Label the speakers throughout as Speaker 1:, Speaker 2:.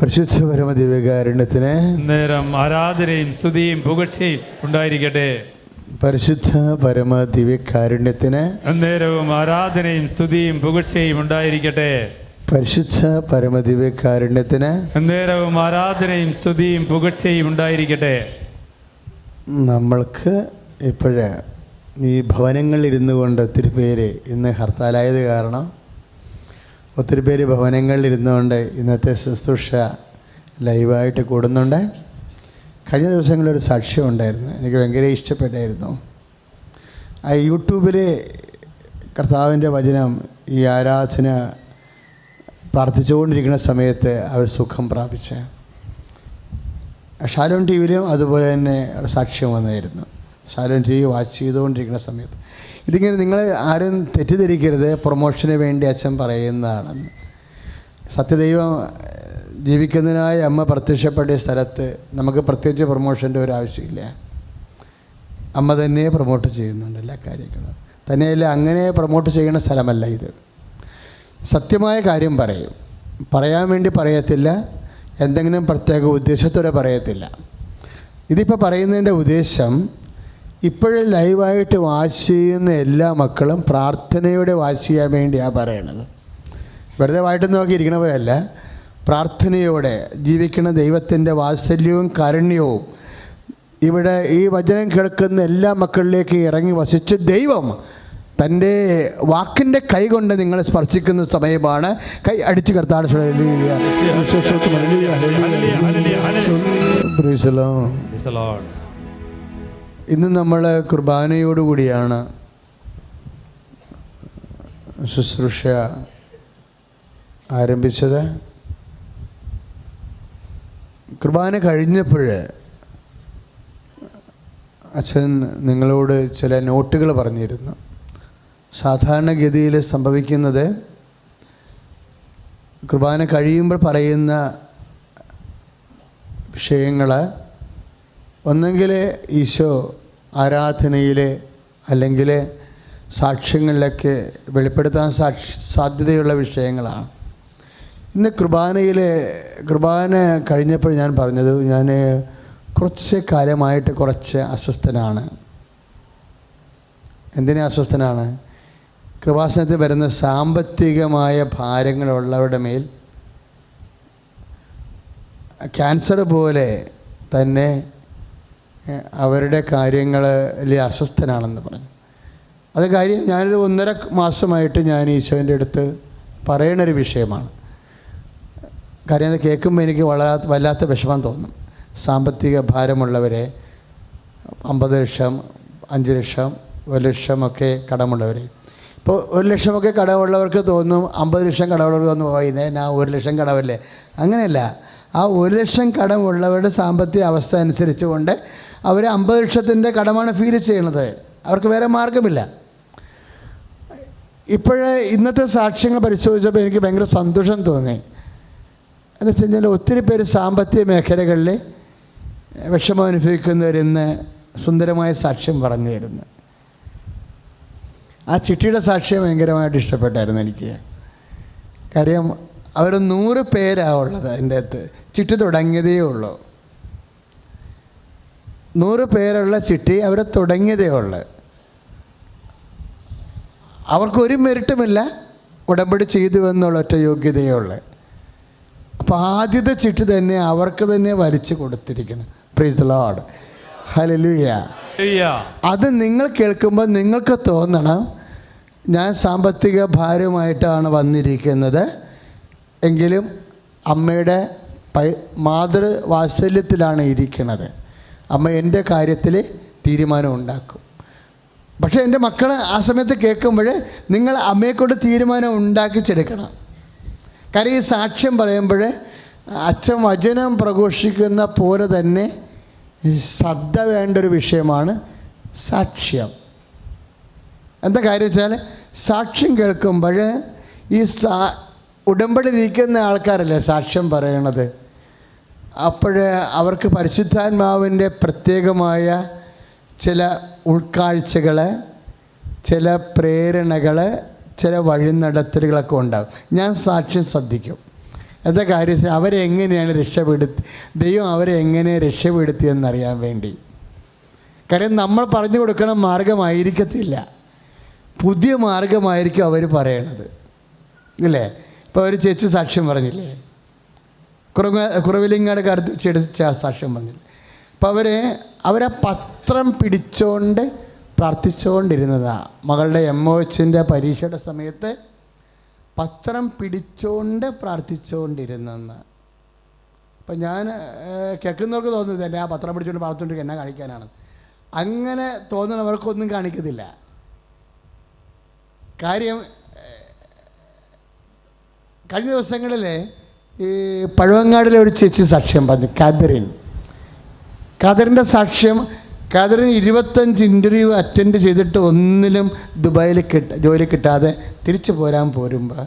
Speaker 1: പരിശുദ്ധ പരമദിവ്യകാരുണ്യത്തിന്
Speaker 2: നേരം ആരാധനയും സ്തുതിയും പുകഴ്ചയും ഉണ്ടായിരിക്കട്ടെ.
Speaker 1: പരിശുദ്ധ പരമദിവ്യകാരുണ്യത്തിന്
Speaker 2: നേരവും ആരാധനയും സ്തുതിയും പുകഴ്ചയും ഉണ്ടായിരിക്കട്ടെ.
Speaker 1: പരിശുദ്ധ പരമദിവ്യകാരുണ്യത്തിന്
Speaker 2: നേരവും ആരാധനയും സ്തുതിയും പുകഴ്ചയും ഉണ്ടായിരിക്കട്ടെ.
Speaker 1: നമ്മൾക്ക് ഇപ്പോഴ് ഈ ഭവനങ്ങളിലിരുന്നു കൊണ്ട് ഒത്തിരി പേര് ഇന്ന് ഹർത്താലായത് കാരണം ഒത്തിരി പേര് ഭവനങ്ങളിലിരുന്നുകൊണ്ട് ഇന്നത്തെ ശുശ്രൂഷ ലൈവായിട്ട് കൂടുന്നുണ്ട്. കഴിഞ്ഞ ദിവസങ്ങളിലൊരു സാക്ഷ്യം ഉണ്ടായിരുന്നു, എനിക്ക് ഭയങ്കര ഇഷ്ടപ്പെട്ടായിരുന്നു. ആ യൂട്യൂബിൽ കർത്താവിൻ്റെ വചനം ഈ ആരാധന പ്രാർത്ഥിച്ചുകൊണ്ടിരിക്കുന്ന സമയത്ത് അവർ സുഖം പ്രാപിച്ച ഷാലോൺ ടി വിയിലും അതുപോലെ തന്നെ സാക്ഷ്യം വന്നായിരുന്നു. ഷാലോൺ ടി വി വാച്ച് ചെയ്തുകൊണ്ടിരിക്കുന്ന സമയത്ത് ഇതിങ്ങനെ നിങ്ങൾ ആരും തെറ്റിദ്ധരിക്കരുത്, പ്രൊമോഷന് വേണ്ടി അച്ഛൻ പറയുന്നതാണെന്ന്. സത്യദൈവം ജീവിക്കുന്നതിനായി അമ്മ പ്രത്യക്ഷപ്പെട്ട സ്ഥലത്ത് നമുക്ക് പ്രത്യേകിച്ച് പ്രൊമോഷൻ്റെ ഒരു ആവശ്യമില്ല. അമ്മ തന്നെ പ്രൊമോട്ട് ചെയ്യുന്നുണ്ട് എല്ലാ കാര്യങ്ങളും. തന്നെയല്ല, അങ്ങനെ പ്രൊമോട്ട് ചെയ്യുന്ന സ്ഥലമല്ല ഇത്. സത്യമായ കാര്യം പറയും, പറയാൻ വേണ്ടി പറയത്തില്ല, എന്തെങ്കിലും പ്രത്യേക ഉദ്ദേശത്തോടെ പറയത്തില്ല. ഇതിപ്പോൾ പറയുന്നതിൻ്റെ ഉദ്ദേശം, ഇപ്പോഴും ലൈവായിട്ട് വാച്ച് ചെയ്യുന്ന എല്ലാ മക്കളും പ്രാർത്ഥനയോടെ വാച്ച് ചെയ്യാൻ വേണ്ടിയാണ് പറയണത്. വെറുതെ വായിട്ട് നോക്കിയിരിക്കണവരല്ല, പ്രാർത്ഥനയോടെ ജീവിക്കുന്ന ദൈവത്തിൻ്റെ വാത്സല്യവും കാരുണ്യവും ഇവിടെ ഈ വചനം കേൾക്കുന്ന എല്ലാ മക്കളിലേക്ക് ഇറങ്ങി വസിച്ച് ദൈവം തൻ്റെ വാക്കിൻ്റെ കൈ കൊണ്ട് നിങ്ങളെ സ്പർശിക്കുന്ന സമയമാണ്. കൈ അടിച്ച് കർത്താൻ. ഇന്ന് നമ്മൾ കുർബാനയോടുകൂടിയാണ് ശുശ്രൂഷ ആരംഭിച്ചത്. കുർബാന കഴിഞ്ഞപ്പോൾ അച്ഛൻ നിങ്ങളോട് ചില നോട്ടുകൾ പറഞ്ഞിരുന്നു. സാധാരണഗതിയിൽ സംഭവിക്കുന്നത്, കുർബാന കഴിയുമ്പോൾ പറയുന്ന വിഷയങ്ങൾ ഒന്നെങ്കിൽ ഈശോ ആരാധനയിൽ അല്ലെങ്കിൽ സാക്ഷ്യങ്ങളിലൊക്കെ വെളിപ്പെടുത്താൻ സാധ്യതയുള്ള വിഷയങ്ങളാണ്. ഇന്ന് കുർബാന കഴിഞ്ഞപ്പോൾ ഞാൻ പറഞ്ഞത്, ഞാൻ കുറച്ച് കാലമായിട്ട് കുറച്ച് അസ്വസ്ഥനാണ്. എന്തിനാ അസ്വസ്ഥനാണ്? കൃപാസനത്തിൽ വരുന്ന സാമ്പത്തികമായ ഭാരങ്ങളുള്ളവരുടെ മേൽ ക്യാൻസർ പോലെ തന്നെ അവരുടെ കാര്യങ്ങളിൽ അസ്വസ്ഥനാണെന്ന് പറഞ്ഞു. അത് കാര്യം ഞാനൊരു 1.5 മാസമായിട്ട് ഞാൻ ഈശോൻ്റെ അടുത്ത് പറയണൊരു വിഷയമാണ്. കാര്യം അത് കേൾക്കുമ്പോൾ എനിക്ക് വല്ലാത്ത വിഷമം തോന്നും. സാമ്പത്തിക ഭാരമുള്ളവരെ, 50 ലക്ഷം, 5 ലക്ഷം, 1 ലക്ഷമൊക്കെ കടമുള്ളവരെ. ഇപ്പോൾ 1 ലക്ഷമൊക്കെ കടമുള്ളവർക്ക് തോന്നും 50 ലക്ഷം കടമുള്ളവർക്ക് തോന്നും, പോയിന്നേ ഞാൻ 1 ലക്ഷം കടമല്ലേ. അങ്ങനെയല്ല. ആ 1 ലക്ഷം കടമുള്ളവരുടെ സാമ്പത്തിക അവസ്ഥ അനുസരിച്ച് കൊണ്ട് അവർ 50 ലക്ഷത്തിൻ്റെ കടമാണ് ഫീൽ ചെയ്യണത്. അവർക്ക് വേറെ മാർഗമില്ല. ഇപ്പോഴേ ഇന്നത്തെ സാക്ഷ്യങ്ങൾ പരിശോധിച്ചപ്പോൾ എനിക്ക് ഭയങ്കര സന്തോഷം തോന്നി. എന്ന് വെച്ച് കഴിഞ്ഞാൽ ഒത്തിരി പേര് സാമ്പത്തിക മേഖലകളിൽ വിഷമം അനുഭവിക്കുന്നവരിന്ന് സുന്ദരമായ സാക്ഷ്യം പറഞ്ഞു തരുന്നു. ആ ചിട്ടിയുടെ സാക്ഷ്യം ഭയങ്കരമായിട്ട് ഇഷ്ടപ്പെട്ടായിരുന്നു എനിക്ക്. കാര്യം അവർ 100 പേരാണ് ഉള്ളത് അതിൻ്റെ അകത്ത്. ചിട്ടി തുടങ്ങിയതേ ഉള്ളൂ. 100 പേരുള്ള ചിട്ടി അവർ തുടങ്ങിയതേ ഉള്ളൂ. അവർക്കൊരു മെറിറ്റുമില്ല, ഉടമ്പടി ചെയ്തു എന്നുള്ള ഒറ്റ യോഗ്യതയേ ഉള്ളൂ. അപ്പോൾ ആദ്യത്തെ ചിട്ടി തന്നെ അവർക്ക് തന്നെ വലിച്ചു കൊടുത്തിരിക്കണം. Praise the Lord, hallelujah. അത് നിങ്ങൾ കേൾക്കുമ്പോൾ നിങ്ങൾക്ക് തോന്നണം, ഞാൻ സാമ്പത്തിക ഭാരമായിട്ടാണ് വന്നിരിക്കുന്നത്, എങ്കിലും അമ്മയുടെ മാതൃവാത്സല്യത്തിലാണ് ഇരിക്കുന്നത്. അമ്മ എൻ്റെ കാര്യത്തിൽ തീരുമാനം ഉണ്ടാക്കും. പക്ഷേ എൻ്റെ മക്കൾ ആ സമയത്ത് കേൾക്കുമ്പോൾ നിങ്ങൾ അമ്മയെക്കൊണ്ട് തീരുമാനം ഉണ്ടാക്കിച്ചെടുക്കണം. കാര്യം ഈ സാക്ഷ്യം പറയുമ്പോൾ അച്ഛൻ വചനം പ്രഘോഷിക്കുന്ന പോലെ തന്നെ ശ്രദ്ധ വേണ്ടൊരു വിഷയമാണ് സാക്ഷ്യം. എന്താ കാര്യം വെച്ചാൽ, സാക്ഷ്യം കേൾക്കുമ്പോൾ ഈ ഉടമ്പടി ഇരിക്കുന്ന ആൾക്കാരല്ലേ സാക്ഷ്യം പറയണത്. അപ്പോൾ അവർക്ക് പരിശുദ്ധാത്മാവിൻ്റെ പ്രത്യേകമായ ചില ഉൾക്കാഴ്ചകൾ, ചില പ്രേരണകൾ, ചില വഴിനടത്തലുകളൊക്കെ ഉണ്ടാകും. ഞാൻ സാക്ഷ്യം ശ്രദ്ധിക്കും. എന്താ കാര്യം? അവരെ എങ്ങനെയാണ് ദൈവം അവരെ എങ്ങനെ രക്ഷപ്പെടുത്തിയെന്നറിയാൻ വേണ്ടി. കാര്യം നമ്മൾ പറഞ്ഞു കൊടുക്കണ മാർഗമായിരിക്കത്തില്ല, പുതിയ മാർഗമായിരിക്കും അവർ പറയണത്, ഇല്ലേ? ഇപ്പോൾ ഒരു ചേച്ചി സാക്ഷ്യം പറഞ്ഞില്ലേ, കുറവിലിങ്ങാട് അടുത്ത് വെച്ചെടുത്ത് സാക്ഷ്യം പറഞ്ഞില്ലേ. അപ്പോൾ അവരെ പത്രം പിടിച്ചുകൊണ്ട് പ്രാർത്ഥിച്ചുകൊണ്ടിരുന്നതാണ്. മകളുടെ MOHൻ്റെ പരീക്ഷയുടെ സമയത്ത് പത്രം പിടിച്ചുകൊണ്ട് പ്രാർത്ഥിച്ചുകൊണ്ടിരുന്നെന്ന്. അപ്പം ഞാൻ കേൾക്കുന്നവർക്ക് തോന്നുന്നില്ല ആ പത്രം പിടിച്ചുകൊണ്ട് പ്രാർത്ഥിച്ചുകൊണ്ട് എന്നാ കാണിക്കാനാണ്. അങ്ങനെ തോന്നുന്നവർക്കൊന്നും കാണിക്കത്തില്ല. കാര്യം കഴിഞ്ഞ ദിവസങ്ങളിൽ ഈ പഴവങ്ങാടിലെ ഒരു ചേച്ചി സാക്ഷ്യം പറഞ്ഞു, കാതറിൻ്റെ സാക്ഷ്യം. കാതറിന് 25 ഇൻ്റർവ്യൂ അറ്റൻഡ് ചെയ്തിട്ട് ഒന്നിലും ദുബായിൽ ജോലി കിട്ടാതെ തിരിച്ചു പോരുമ്പോൾ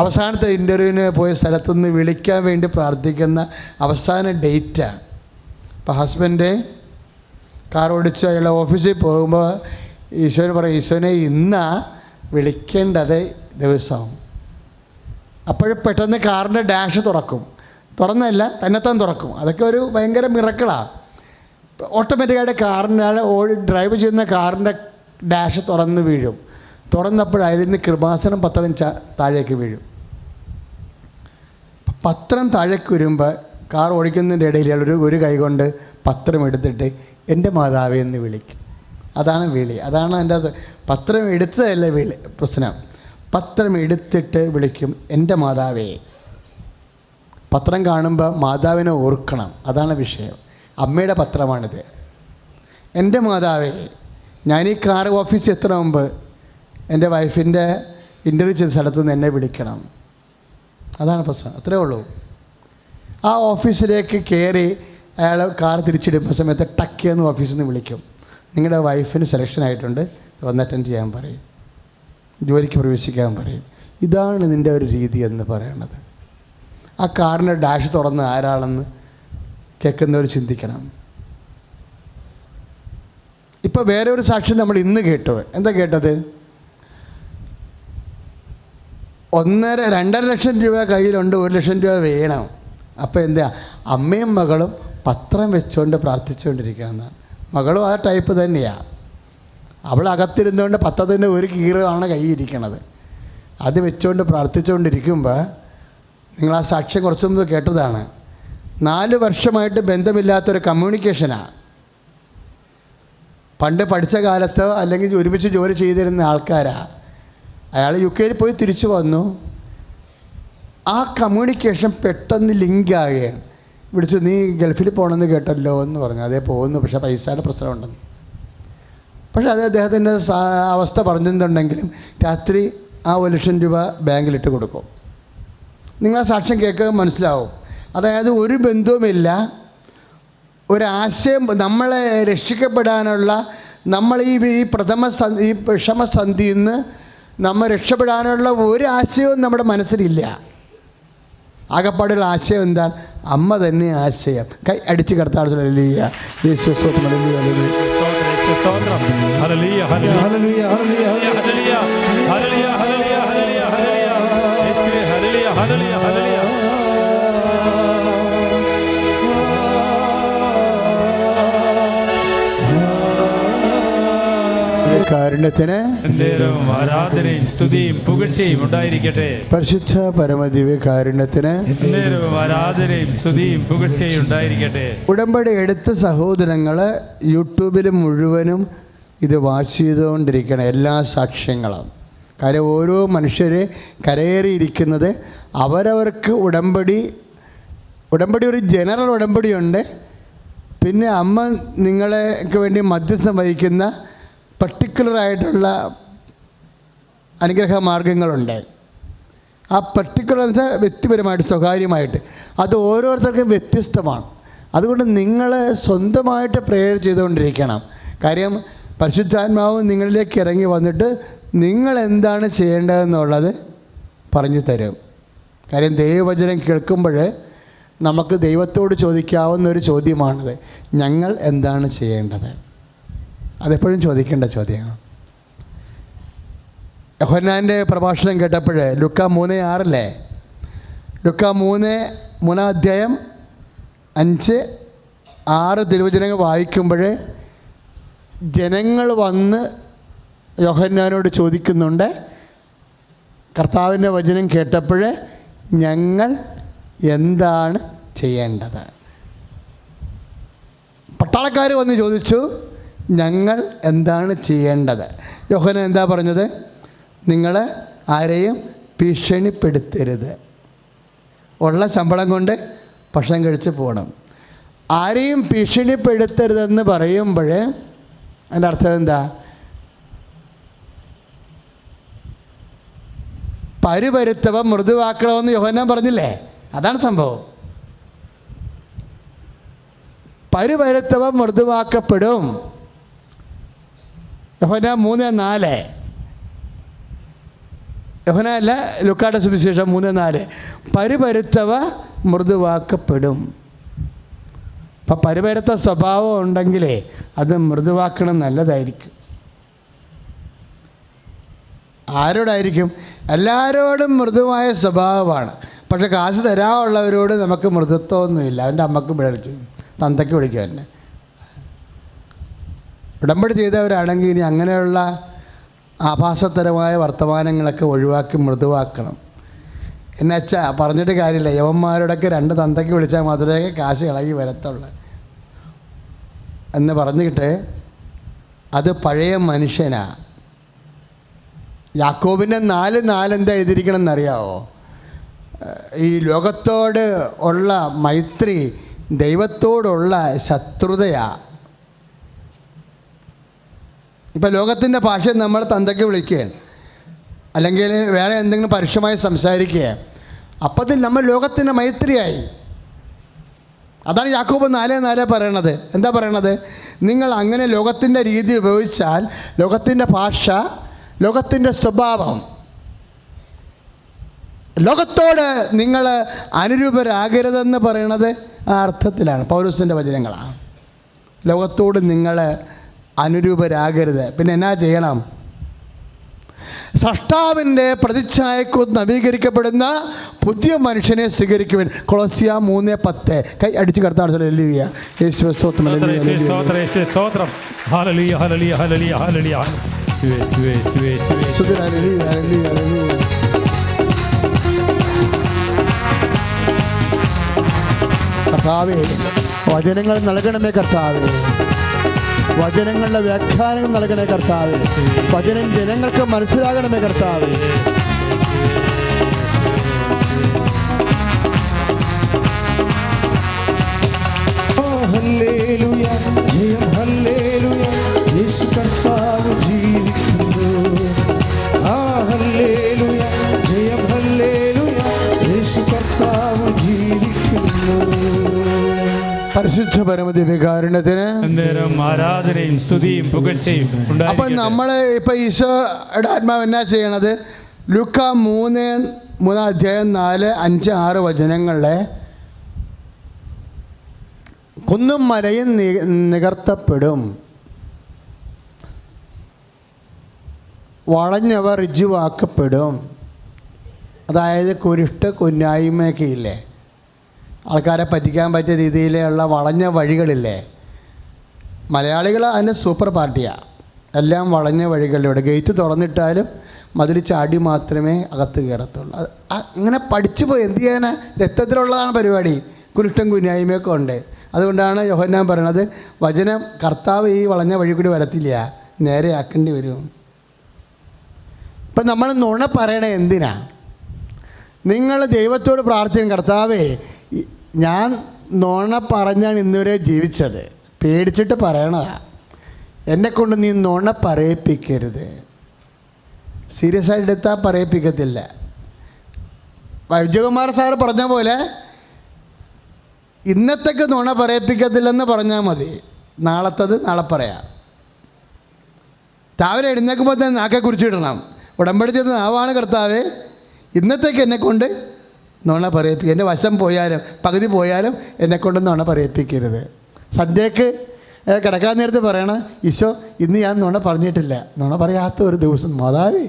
Speaker 1: അവസാനത്തെ ഇൻ്റർവ്യൂവിന് പോയ സ്ഥലത്തുനിന്ന് വിളിക്കാൻ വേണ്ടി പ്രാർത്ഥിക്കുന്ന അവസാന ഡേറ്റാണ്. അപ്പോൾ ഹസ്ബൻഡ് കാർ ഓടിച്ച് അയാളുടെ ഓഫീസിൽ പോകുമ്പോൾ ഈശോന് പറയും, ഈശോനെ ഇന്നാ വിളിക്കേണ്ടത് ദിവസവും. അപ്പോൾ പെട്ടെന്ന് കാറിൻ്റെ ഡാഷ് തുറന്നല്ല തന്നെത്താൻ തുറക്കും. അതൊക്കെ ഒരു ഭയങ്കര മിറക്കിളാണ്. ഓട്ടോമാറ്റിക്കായിട്ട് ഡ്രൈവ് ചെയ്യുന്ന കാറിൻ്റെ ഡാഷ് തുറന്ന് വീഴും. തുറന്നപ്പോൾ അതിൽ നിന്ന് കൃപാസനം പത്രം താഴേക്ക് വീഴും. പത്രം താഴേക്ക് വരുമ്പോൾ കാർ ഓടിക്കുന്നതിൻ്റെ ഇടയിൽ ഒരു കൈ കൊണ്ട് പത്രം എടുത്തിട്ട് എൻ്റെ മാതാവേ എന്ന് വിളിക്കും. അതാണ് വിളി. അതാണ് എൻ്റെ പത്രം എടുത്തതല്ല പ്രശ്നം. പത്രം എടുത്തിട്ട് വിളിക്കും, എൻ്റെ മാതാവേ. പത്രം കാണുമ്പോൾ മാതാവിനെ ഓർക്കണം, അതാണ് വിഷയം. അമ്മയുടെ പത്രമാണിത്. എൻ്റെ മാതാവേ, ഞാൻ ഈ കാർ ഓഫീസിൽ എത്തുന്ന മുമ്പ് എൻ്റെ വൈഫിൻ്റെ ഇൻ്റർവ്യൂ ചെയ്ത സ്ഥലത്ത് നിന്ന് എന്നെ വിളിക്കണം. അതാണ് പ്രശ്നം, അത്രേ ഉള്ളൂ. ആ ഓഫീസിലേക്ക് കയറി അയാൾ കാർ തിരിച്ചിടുമ്പോൾ സമയത്ത് ടക്കിയെന്ന് ഓഫീസിൽ നിന്ന് വിളിക്കും, നിങ്ങളുടെ വൈഫിന് സെലക്ഷൻ ആയിട്ടുണ്ട്, വന്ന് അറ്റൻഡ് ചെയ്യാൻ പറയും, ജോലിക്ക് പ്രവേശിക്കാൻ പറയും. ഇതാണ് നിൻ്റെ ഒരു രീതി എന്ന് പറയണത്. ആ കാറിൻ്റെ ഡാഷ് തുറന്ന് ആരാണെന്ന് കേൾക്കുന്നവർ ചിന്തിക്കണം. ഇപ്പോൾ വേറെ ഒരു സാക്ഷ്യം നമ്മൾ ഇന്ന് കേട്ടു. എന്താ കേട്ടത്? 2.5 ലക്ഷം രൂപ കയ്യിലുണ്ട്, 1 ലക്ഷം രൂപ വേണം. അപ്പോൾ എന്താ, അമ്മയും മകളും പത്രം വെച്ചുകൊണ്ട് പ്രാർത്ഥിച്ചുകൊണ്ടിരിക്കുകയെന്നാണ്. മകളും ആ ടൈപ്പ് തന്നെയാണ്. അവൾ അകത്തിരുന്നുകൊണ്ട് പത്രത്തിൻ്റെ ഒരു കീറാണ് കയ്യിരിക്കണത്. അത് വെച്ചുകൊണ്ട് പ്രാർത്ഥിച്ചുകൊണ്ടിരിക്കുമ്പോൾ നിങ്ങൾ ആ സാക്ഷ്യം കുറച്ചു മുമ്പ് കേട്ടതാണ്. 4 വർഷമായിട്ട് ബന്ധമില്ലാത്തൊരു കമ്മ്യൂണിക്കേഷനാണ്. പണ്ട് പഠിച്ച കാലത്തോ അല്ലെങ്കിൽ ഒരുമിച്ച് ജോലി ചെയ്തിരുന്ന ആൾക്കാരാണ്. അയാൾ UK പോയി തിരിച്ചു വന്നു. ആ കമ്മ്യൂണിക്കേഷൻ പെട്ടെന്ന് ലിങ്കാകുകയാണ്. വിളിച്ചു, നീ ഗൾഫിൽ പോകണമെന്ന് കേട്ടല്ലോ എന്ന് പറഞ്ഞു. അതേ പോകുന്നു, പക്ഷേ പൈസയുടെ പ്രശ്നമുണ്ടെന്ന്. പക്ഷേ അത് അദ്ദേഹത്തിൻ്റെ അവസ്ഥ പറഞ്ഞെന്നുണ്ടെങ്കിലും രാത്രി ആ 1 ലക്ഷം രൂപ ബാങ്കിലിട്ട് കൊടുക്കും. നിങ്ങൾ ആ സാക്ഷ്യം കേൾക്കാൻ മനസ്സിലാവും. അതായത് ഒരു ബന്ധവുമില്ല, ഒരാശയം, നമ്മളെ രക്ഷിക്കപ്പെടാനുള്ള, നമ്മൾ ഈ വിഷമസന്ധിയിൽ നിന്ന് നമ്മൾ രക്ഷപ്പെടാനുള്ള ഒരു ആശയവും നമ്മുടെ മനസ്സിലില്ല. ആകപ്പാടുള്ള ആശയം എന്താണ്? അമ്മ തന്നെ ആശയം. കൈ അടിച്ച് കർത്താവ് കാരുണ്യത്തിന്
Speaker 2: ആരാധനയും സ്തുതിയും പുകഴ്ചയും ഉണ്ടായിരിക്കട്ടെ.
Speaker 1: പരിശുദ്ധ പരമദിവ്യ കാരുണ്യത്തിന്
Speaker 2: ആരാധനയും സ്തുതിയും പുകഴ്ചയും ഉണ്ടായിരിക്കട്ടെ.
Speaker 1: ഉടമ്പടി എടുത്ത സഹോദരങ്ങൾ യൂട്യൂബിൽ മുഴുവനും ഇത് വാച്ച് ചെയ്തുകൊണ്ടിരിക്കണം, എല്ലാ സാക്ഷ്യങ്ങളും. കാര്യം ഓരോ മനുഷ്യർ കരയേറിയിരിക്കുന്നത് അവരവർക്ക് ഉടമ്പടി ഒരു ജനറൽ ഉടമ്പടിയുണ്ട്. പിന്നെ അമ്മ നിങ്ങൾക്ക് വേണ്ടി മധ്യസ്ഥം വഹിക്കുന്ന പർട്ടിക്കുലറായിട്ടുള്ള അനുഗ്രഹ മാർഗങ്ങളുണ്ട്. ആ പർട്ടിക്കുലർ വ്യക്തിപരമായിട്ട് സ്വകാര്യമായിട്ട് അത് ഓരോരുത്തർക്കും വ്യത്യസ്തമാണ്. അതുകൊണ്ട് നിങ്ങൾ സ്വന്തമായിട്ട് പ്രേയർ ചെയ്തുകൊണ്ടിരിക്കണം. കാര്യം പരിശുദ്ധാത്മാവ് നിങ്ങളിലേക്ക് ഇറങ്ങി വന്നിട്ട് നിങ്ങൾ എന്താണ് ചെയ്യേണ്ടതെന്നുള്ളത് പറഞ്ഞു തരും. കാര്യം ദൈവവചനം കേൾക്കുമ്പോൾ നമുക്ക് ദൈവത്തോട് ചോദിക്കാവുന്ന ഒരു ചോദ്യമാണിത്, ഞങ്ങൾ എന്താണ് ചെയ്യേണ്ടത്? അതെപ്പോഴും ചോദിക്കേണ്ട ചോദ്യമാണ്. യോഹന്നാൻ്റെ പ്രഭാഷണം കേട്ടപ്പോൾ ലൂക്കാ 3:6 ലൂക്കാ 3-3 അധ്യായം 5-6 തിരുവചനങ്ങൾ വായിക്കുമ്പോൾ ജനങ്ങൾ വന്ന് യോഹന്നാനോട് ചോദിക്കുന്നുണ്ട്, കർത്താവിൻ്റെ വചനം കേട്ടപ്പോൾ ഞങ്ങൾ എന്താണ് ചെയ്യേണ്ടത്? പട്ടാളക്കാർ വന്ന് ചോദിച്ചു, ഞങ്ങൾ എന്താണ് ചെയ്യേണ്ടത്? യോഹന്നാൻ എന്താ പറഞ്ഞത്? നിങ്ങൾ ആരെയും ഭീഷണിപ്പെടുത്തരുത്, ഉള്ള ശമ്പളം കൊണ്ട് ഭക്ഷണം കഴിച്ച് പോകണം. ആരെയും ഭീഷണിപ്പെടുത്തരുതെന്ന് പറയുമ്പോൾ അതിൻ്റെ അർത്ഥം എന്താ? പരുപരുത്തവ മൃദുവാക്കണമെന്ന് യോഹന്നാൻ പറഞ്ഞില്ലേ? അതാണ് സംഭവം. പരുപരുത്തവ മൃദുവാക്കപ്പെടും. യോഹന്നാൻ 3:4. യോഹന്നാൻ അല്ല, ലൂക്കായുടെ സുവിശേഷം 3:4. പരുപരുത്തവ മൃദുവാക്കപ്പെടും. അപ്പം പരുപരുത്ത സ്വഭാവം ഉണ്ടെങ്കിലേ അത് മൃദുവാക്കണം, നല്ലതായിരിക്കും. ആരോടായിരിക്കും? എല്ലാവരോടും മൃദുവായ സ്വഭാവമാണ്. പക്ഷെ കാശ് തരാനുള്ളവരോട് നമുക്ക് മൃദുത്വമൊന്നുമില്ല. അവൻ്റെ അമ്മക്ക് വിളിച്ചു, തന്തയ്ക്ക് വിളിക്കും എന്നെ. ഉടമ്പടി ചെയ്തവരാണെങ്കിൽ ഇനി അങ്ങനെയുള്ള ആഭാസത്തരമായ വർത്തമാനങ്ങളൊക്കെ ഒഴിവാക്കി മൃദുവാക്കണം. എന്നുവെച്ചാൽ പറഞ്ഞിട്ട് കാര്യമില്ല, യവന്മാരോടൊക്കെ 2 തന്തയ്ക്ക് വിളിച്ചാൽ മാത്രമേ കാശ് ഇളകി വരത്തുള്ളൂ എന്ന് പറഞ്ഞിട്ട് അത് പഴയ മനുഷ്യനാണ്. യാക്കോബിൻ്റെ 4:4 എന്താ എഴുതിയിരിക്കണം എന്നറിയാമോ? ഈ ലോകത്തോട് ഉള്ള മൈത്രി ദൈവത്തോടുള്ള ശത്രുതയാണ്. ഇപ്പം ലോകത്തിൻ്റെ ഭാഷ നമ്മൾ തന്തയ്ക്ക് വിളിക്കുകയാണ്, അല്ലെങ്കിൽ വേറെ എന്തെങ്കിലും പരുഷമായി സംസാരിക്കുക, അപ്പത്തിൽ നമ്മൾ ലോകത്തിൻ്റെ മൈത്രിയായി. അതാണ് യാക്കോബ് 4:4 പറയണത്. എന്താ പറയണത്? നിങ്ങൾ അങ്ങനെ ലോകത്തിൻ്റെ രീതി ഉപയോഗിച്ചാൽ, ലോകത്തിൻ്റെ ഭാഷ, ലോകത്തിൻ്റെ സ്വഭാവം, ലോകത്തോട് നിങ്ങൾ അനുരൂപരാകരുതെന്ന് പറയണത് ആ അർത്ഥത്തിലാണ്. പൗലോസിൻ്റെ വചനങ്ങളാണ്. ലോകത്തോട് നിങ്ങൾ അനുരൂപരാകരുത്. പിന്നെ എന്നാ ചെയ്യണം? സ്രഷ്ടാവിൻ്റെ പ്രതിച്ഛായക്കൊത്ത് നവീകരിക്കപ്പെടുന്ന പുതിയ മനുഷ്യനെ സ്വീകരിക്കുവാൻ. കൊളോസ്യ 3:10. കൈ അടിച്ച് കർത്താവ് ഹല്ലേലൂയ. യേശുവേ സ്തോത്രം.
Speaker 2: Hallelujah hallelujah hallelujah hallelujah.
Speaker 1: കർത്താവേ, വചനങ്ങൾ നൽകണമേ കർത്താവേ. വചനങ്ങളുടെ വ്യാഖ്യാനങ്ങൾ നൽകണേ കർത്താവേ. വചനം ജനങ്ങൾക്ക് മനസ്സിലാകണമേ കർത്താവേ.
Speaker 3: ഹല്ലേലൂയ, ജയം ഹല്ലേലൂയ, യേശു കർത്താവ് ജീവിക്കുന്നു. ഹല്ലേലൂയ, ജയം ഹല്ലേലൂയ, യേശു കർത്താവ് ജീവിക്കുന്നു.
Speaker 1: പരിശുദ്ധ പരമദിവ്യകാരുണ്യത്തിന്
Speaker 2: ആരാധനയും സ്തുതിയും പുകഴ്ചയും.
Speaker 1: അപ്പം നമ്മൾ ഇപ്പം ഈശോയുടെ ആത്മാവ് എന്നാ ചെയ്യണത്? ലൂക്കാ 3 അധ്യായം 4, 5, 6 വചനങ്ങളിലെ കുന്നും മലയും നികർത്തപ്പെടും, വളഞ്ഞവർ ഋജുവാക്കപ്പെടും. അതായത് കുരുട്ട് കുന്നായ്മയൊക്കെ ഇല്ലേ, ആൾക്കാരെ പറ്റിക്കാൻ പറ്റിയ രീതിയിലുള്ള വളഞ്ഞ വഴികളില്ലേ. മലയാളികൾ അതിൻ്റെ സൂപ്പർ പാർട്ടിയാണ്. എല്ലാം വളഞ്ഞ വഴികളിലൂടെ ഗേറ്റ് തുറന്നിട്ടാലും മതിൽ ചാടി മാത്രമേ അകത്ത് കയറത്തുള്ളൂ. അങ്ങനെ പഠിച്ചു പോയി എന്ത് ചെയ്യാനാ? രക്തത്തിലുള്ളതാണ് പരിപാടി. കുരുട്ടും കുന്നായ്മയൊക്കെ ഉണ്ട്. അതുകൊണ്ടാണ് യോഹന്നാൻ പറയണത്, വചനം കർത്താവ് ഈ വളഞ്ഞ വഴി കൂടി വരത്തില്ല, നേരെ ആക്കേണ്ടി വരും. ഇപ്പം നമ്മൾ നുണ പറയണേ എന്തിനാ? നിങ്ങൾ ദൈവത്തോട് പ്രാർത്ഥിക്കും, കർത്താവേ ഞാൻ നുണ പറഞ്ഞാണ് ഇന്നുവരെ ജീവിച്ചത്, പേടിച്ചിട്ട് പറയണതാ, എന്നെക്കൊണ്ട് നീ നുണ പറയിപ്പിക്കരുത്. സീരിയസ് ആയിട്ട് എടുത്താൽ പറയിപ്പിക്കത്തില്ല. വിജയകുമാർ സാറ് പറഞ്ഞ പോലെ ഇന്നത്തേക്ക് നുണ പറയിപ്പിക്കത്തില്ലെന്ന് പറഞ്ഞാൽ മതി, നാളത്തത് നാളെ പറയാം. രാവിലെ എഴുന്നേക്കുമ്പോൾ തന്നെ നാക്കെ കുറിച്ചിടണം, ഉടമ്പടി ചെയ്ത് നാവാണ് കർത്താവേ, ഇന്നത്തേക്ക് എന്നെക്കൊണ്ട് നുണ പറയിപ്പിക്കുക. എൻ്റെ വശം പോയാലും പകുതി പോയാലും എന്നെക്കൊണ്ട് നുണ പറയിപ്പിക്കരുത്. സന്ധ്യയ്ക്ക് കിടക്കാൻ നേരത്ത് പറയണം, ഈശോ ഇന്ന് ഞാൻ നുണ പറഞ്ഞിട്ടില്ല, നുണ പറയാത്ത ഒരു ദിവസം മാതാവേ.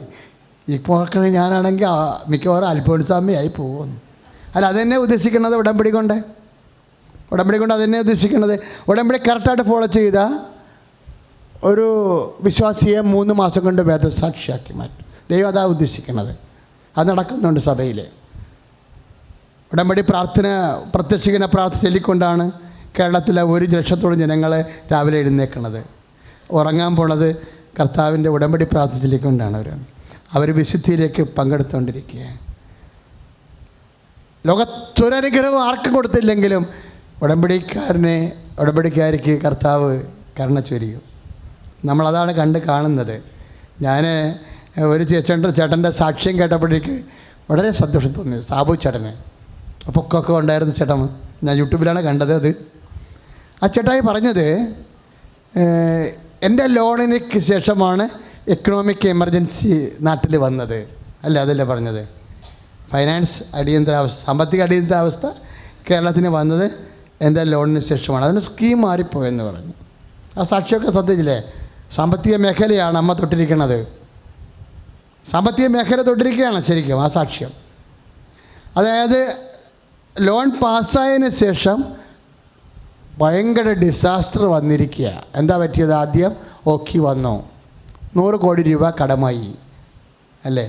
Speaker 1: ഇപ്പോൾ ഞാനാണെങ്കിൽ മിക്കവാറും അൽഫോൻസാമ്മയായി പോകുന്നു. അല്ല, അതെന്നെ ഉദ്ദേശിക്കുന്നത് ഉടമ്പടി കൊണ്ട് അതെന്നെ ഉദ്ദേശിക്കുന്നത്. ഉടമ്പടി കറക്റ്റായിട്ട് ഫോളോ ചെയ്ത ഒരു വിശ്വാസിയെ 3 മാസം കൊണ്ട് വേദസാക്ഷിയാക്കി മാറ്റും. ദൈവം അതാ ഉദ്ദേശിക്കുന്നത്. അത് നടക്കുന്നുണ്ട് സഭയിൽ. ഉടമ്പടി പ്രാർത്ഥന, പ്രത്യക്ഷീകരണ പ്രാർത്ഥന ചൊല്ലിക്കൊണ്ടാണ് കേരളത്തിലെ 1 ലക്ഷത്തോളം ജനങ്ങൾ രാവിലെ എഴുന്നേൽക്കുന്നത്. ഉറങ്ങാൻ പോണത് കർത്താവിൻ്റെ ഉടമ്പടി പ്രാർത്ഥന ചൊല്ലിക്കൊണ്ടാണ്. അവർ വിശുദ്ധിയിലേക്ക് പങ്കെടുത്തുകൊണ്ടിരിക്കുക. ലോകത്തൊരനുഗ്രഹം ആർക്കും കൊടുത്തില്ലെങ്കിലും ഉടമ്പടിക്കാരിക്ക് കർത്താവ് കരുണ ചൊരിയും. നമ്മളതാണ് കാണുന്നത്. ഞാൻ ഒരു ചേട്ടൻ്റെ സാക്ഷ്യം കേട്ടപ്പോഴേക്ക് വളരെ സന്തോഷം തോന്നി. സാബു ചേട്ടന് പൊക്കൊക്കെ ഉണ്ടായിരുന്ന ചേട്ടൻ, ഞാൻ യൂട്യൂബിലാണ് കണ്ടത്. അത് ആ ചേട്ടായി പറഞ്ഞത്, എൻ്റെ ലോണിന് ശേഷമാണ് എക്കണോമിക് എമർജൻസി നാട്ടിൽ വന്നത്. അല്ല, അതല്ലേ പറഞ്ഞത്? ഫൈനാൻസ് അടിയന്തരാവസ്ഥ, സാമ്പത്തിക അടിയന്തരാവസ്ഥ കേരളത്തിന് വന്നത് എൻ്റെ ലോണിന് ശേഷമാണ്. അതിന് സ്കീം മാറിപ്പോയെന്ന് പറഞ്ഞു. ആ സാക്ഷിയൊക്കെ ശ്രദ്ധിച്ചില്ലേ? സാമ്പത്തിക മേഖലയാണ് അമ്മ തൊട്ടിരിക്കുന്നത്. സാമ്പത്തിക മേഖല തൊട്ടിരിക്കുകയാണ് ശരിക്കും ആ സാക്ഷ്യം. അതായത് ലോൺ പാസ്സായതിന് ശേഷം ഭയങ്കര ഡിസാസ്റ്റർ വന്നിരിക്കുക. എന്താ പറ്റിയത്? ആദ്യം ഓക്കി വന്നു, 100 കോടി രൂപ കടമായി, അല്ലേ?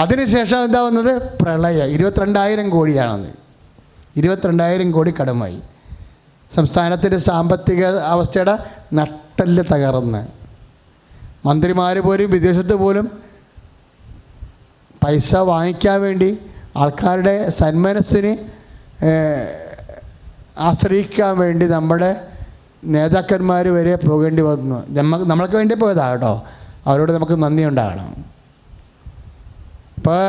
Speaker 1: അതിനുശേഷം എന്താ വന്നത്? പ്രളയം. 22,000 കോടിയാണെന്ന്. 22,000 കോടി കടമായി. സംസ്ഥാനത്തിൻ്റെ സാമ്പത്തിക അവസ്ഥയുടെ നട്ടെല്ല് തകർന്ന് മന്ത്രിമാർ പോലും വിദേശത്ത് പോലും പൈസ വാങ്ങിക്കാൻ വേണ്ടി ആൾക്കാരുടെ സന്മനസ്സിനെ ആശ്രയിക്കാൻ വേണ്ടി നമ്മുടെ നേതാക്കന്മാർ വരെ പോകേണ്ടി വന്നു. നമ്മൾക്ക് വേണ്ടി പോയതാണ് കേട്ടോ. അവരോട് നമുക്ക് നന്ദി ഉണ്ടാകണം. അപ്പോൾ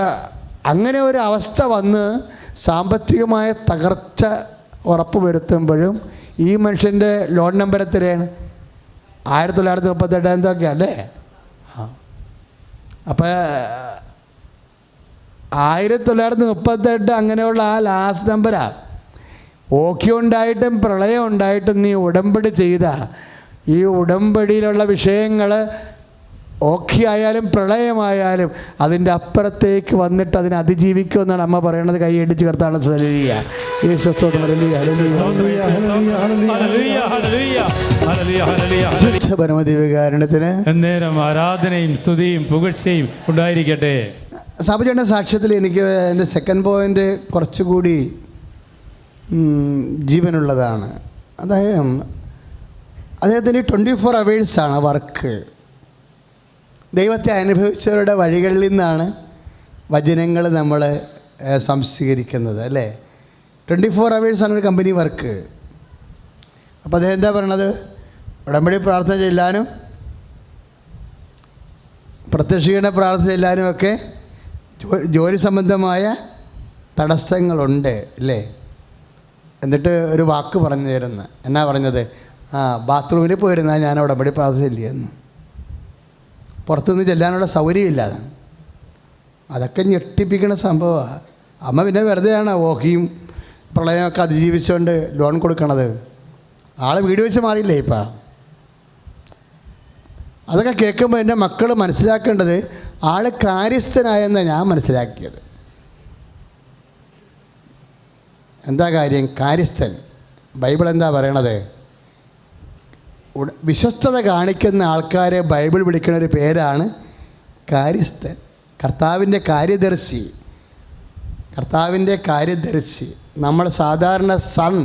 Speaker 1: അങ്ങനെ ഒരു അവസ്ഥ വന്ന് സാമ്പത്തികമായ തകർച്ച ഉറപ്പ് വരുത്തുമ്പോഴും ഈ മനുഷ്യൻ്റെ ലോൺ നമ്പർ എത്രയാണ്? 1938 എന്തൊക്കെയല്ലേ? അപ്പോൾ 1938 അങ്ങനെയുള്ള ആ ലാസ്റ്റ് നമ്പരാണ്. ഓക്കി ഉണ്ടായിട്ടും പ്രളയം ഉണ്ടായിട്ടും നീ ഉടമ്പടി ചെയ്ത ഈ ഉടമ്പടിയിലുള്ള വിഷയങ്ങൾ ഓക്കി ആയാലും പ്രളയമായാലും അതിൻ്റെ അപ്പുറത്തേക്ക് വന്നിട്ട് അതിനെ അതിജീവിക്കുമെന്നാണ് അമ്മ പറയണത്. കൈയടിച്ച് കർത്താവിനെ സ്തുതിക്കുക. പരമദിവ്യകാരുണ്യത്തിന്
Speaker 2: എന്നേരം ആരാധനയും സ്തുതിയും പുകഴ്ചയും ഉണ്ടായിരിക്കട്ടെ.
Speaker 1: സാബുചേട്ടൻ്റെ സാക്ഷ്യത്തിൽ എനിക്ക് എൻ്റെ സെക്കൻഡ് പോയിൻ്റ് കുറച്ചുകൂടി ജീവനുള്ളതാണ്. അദ്ദേഹത്തിന് 24 അവേഴ്സാണ് വർക്ക്. ദൈവത്തെ അനുഭവിച്ചവരുടെ വഴികളിൽ നിന്നാണ് വചനങ്ങൾ നമ്മൾ സംസ്കരിക്കുന്നത്, അല്ലേ? 24 അവേഴ്സാണ് ഒരു കമ്പനി വർക്ക്. അപ്പോൾ അദ്ദേഹം എന്താ പറയണത്? ഉടമ്പടി പ്രാർത്ഥന ചെല്ലാനും പ്രത്യക്ഷീകരണ പ്രാർത്ഥന ചെല്ലാനും ഒക്കെ ജോലി സംബന്ധമായ തടസ്സങ്ങളുണ്ട്, അല്ലേ? എന്നിട്ട് ഒരു വാക്ക് പറഞ്ഞു തരുന്നു. എന്നാ പറഞ്ഞത്? ബാത്റൂമിൽ പോയിരുന്നാൽ ഞാൻ ഉടമ്പടി പ്രാർത്ഥന ചെല്ലിയെന്ന്. പുറത്തുനിന്ന് ചെല്ലാനുള്ള സൗകര്യമില്ലാതെ. അതൊക്കെ ഞെട്ടിപ്പിക്കുന്ന സംഭവമാണ്. അമ്മ പിന്നെ വെറുതെയാണ് ഓഹിയും പ്രളയമൊക്കെ അതിജീവിച്ചുകൊണ്ട് ലോൺ കൊടുക്കണത്. ആൾ വീട് വെച്ച് മാറിയില്ലേ ഇപ്പം? അതൊക്കെ കേൾക്കുമ്പോൾ എൻ്റെ മക്കൾ മനസ്സിലാക്കേണ്ടത് ആൾ കാര്യസ്ഥനായെന്നാണ് ഞാൻ മനസ്സിലാക്കിയത്. എന്താ കാര്യം? കാര്യസ്ഥൻ. ബൈബിൾ എന്താ പറയണത്? വിശ്വസ്തത കാണിക്കുന്ന ആൾക്കാരെ ബൈബിൾ വിളിക്കുന്ന ഒരു പേരാണ് കാര്യസ്ഥൻ. കർത്താവിൻ്റെ കാര്യദർശി. നമ്മൾ സാധാരണ സൺ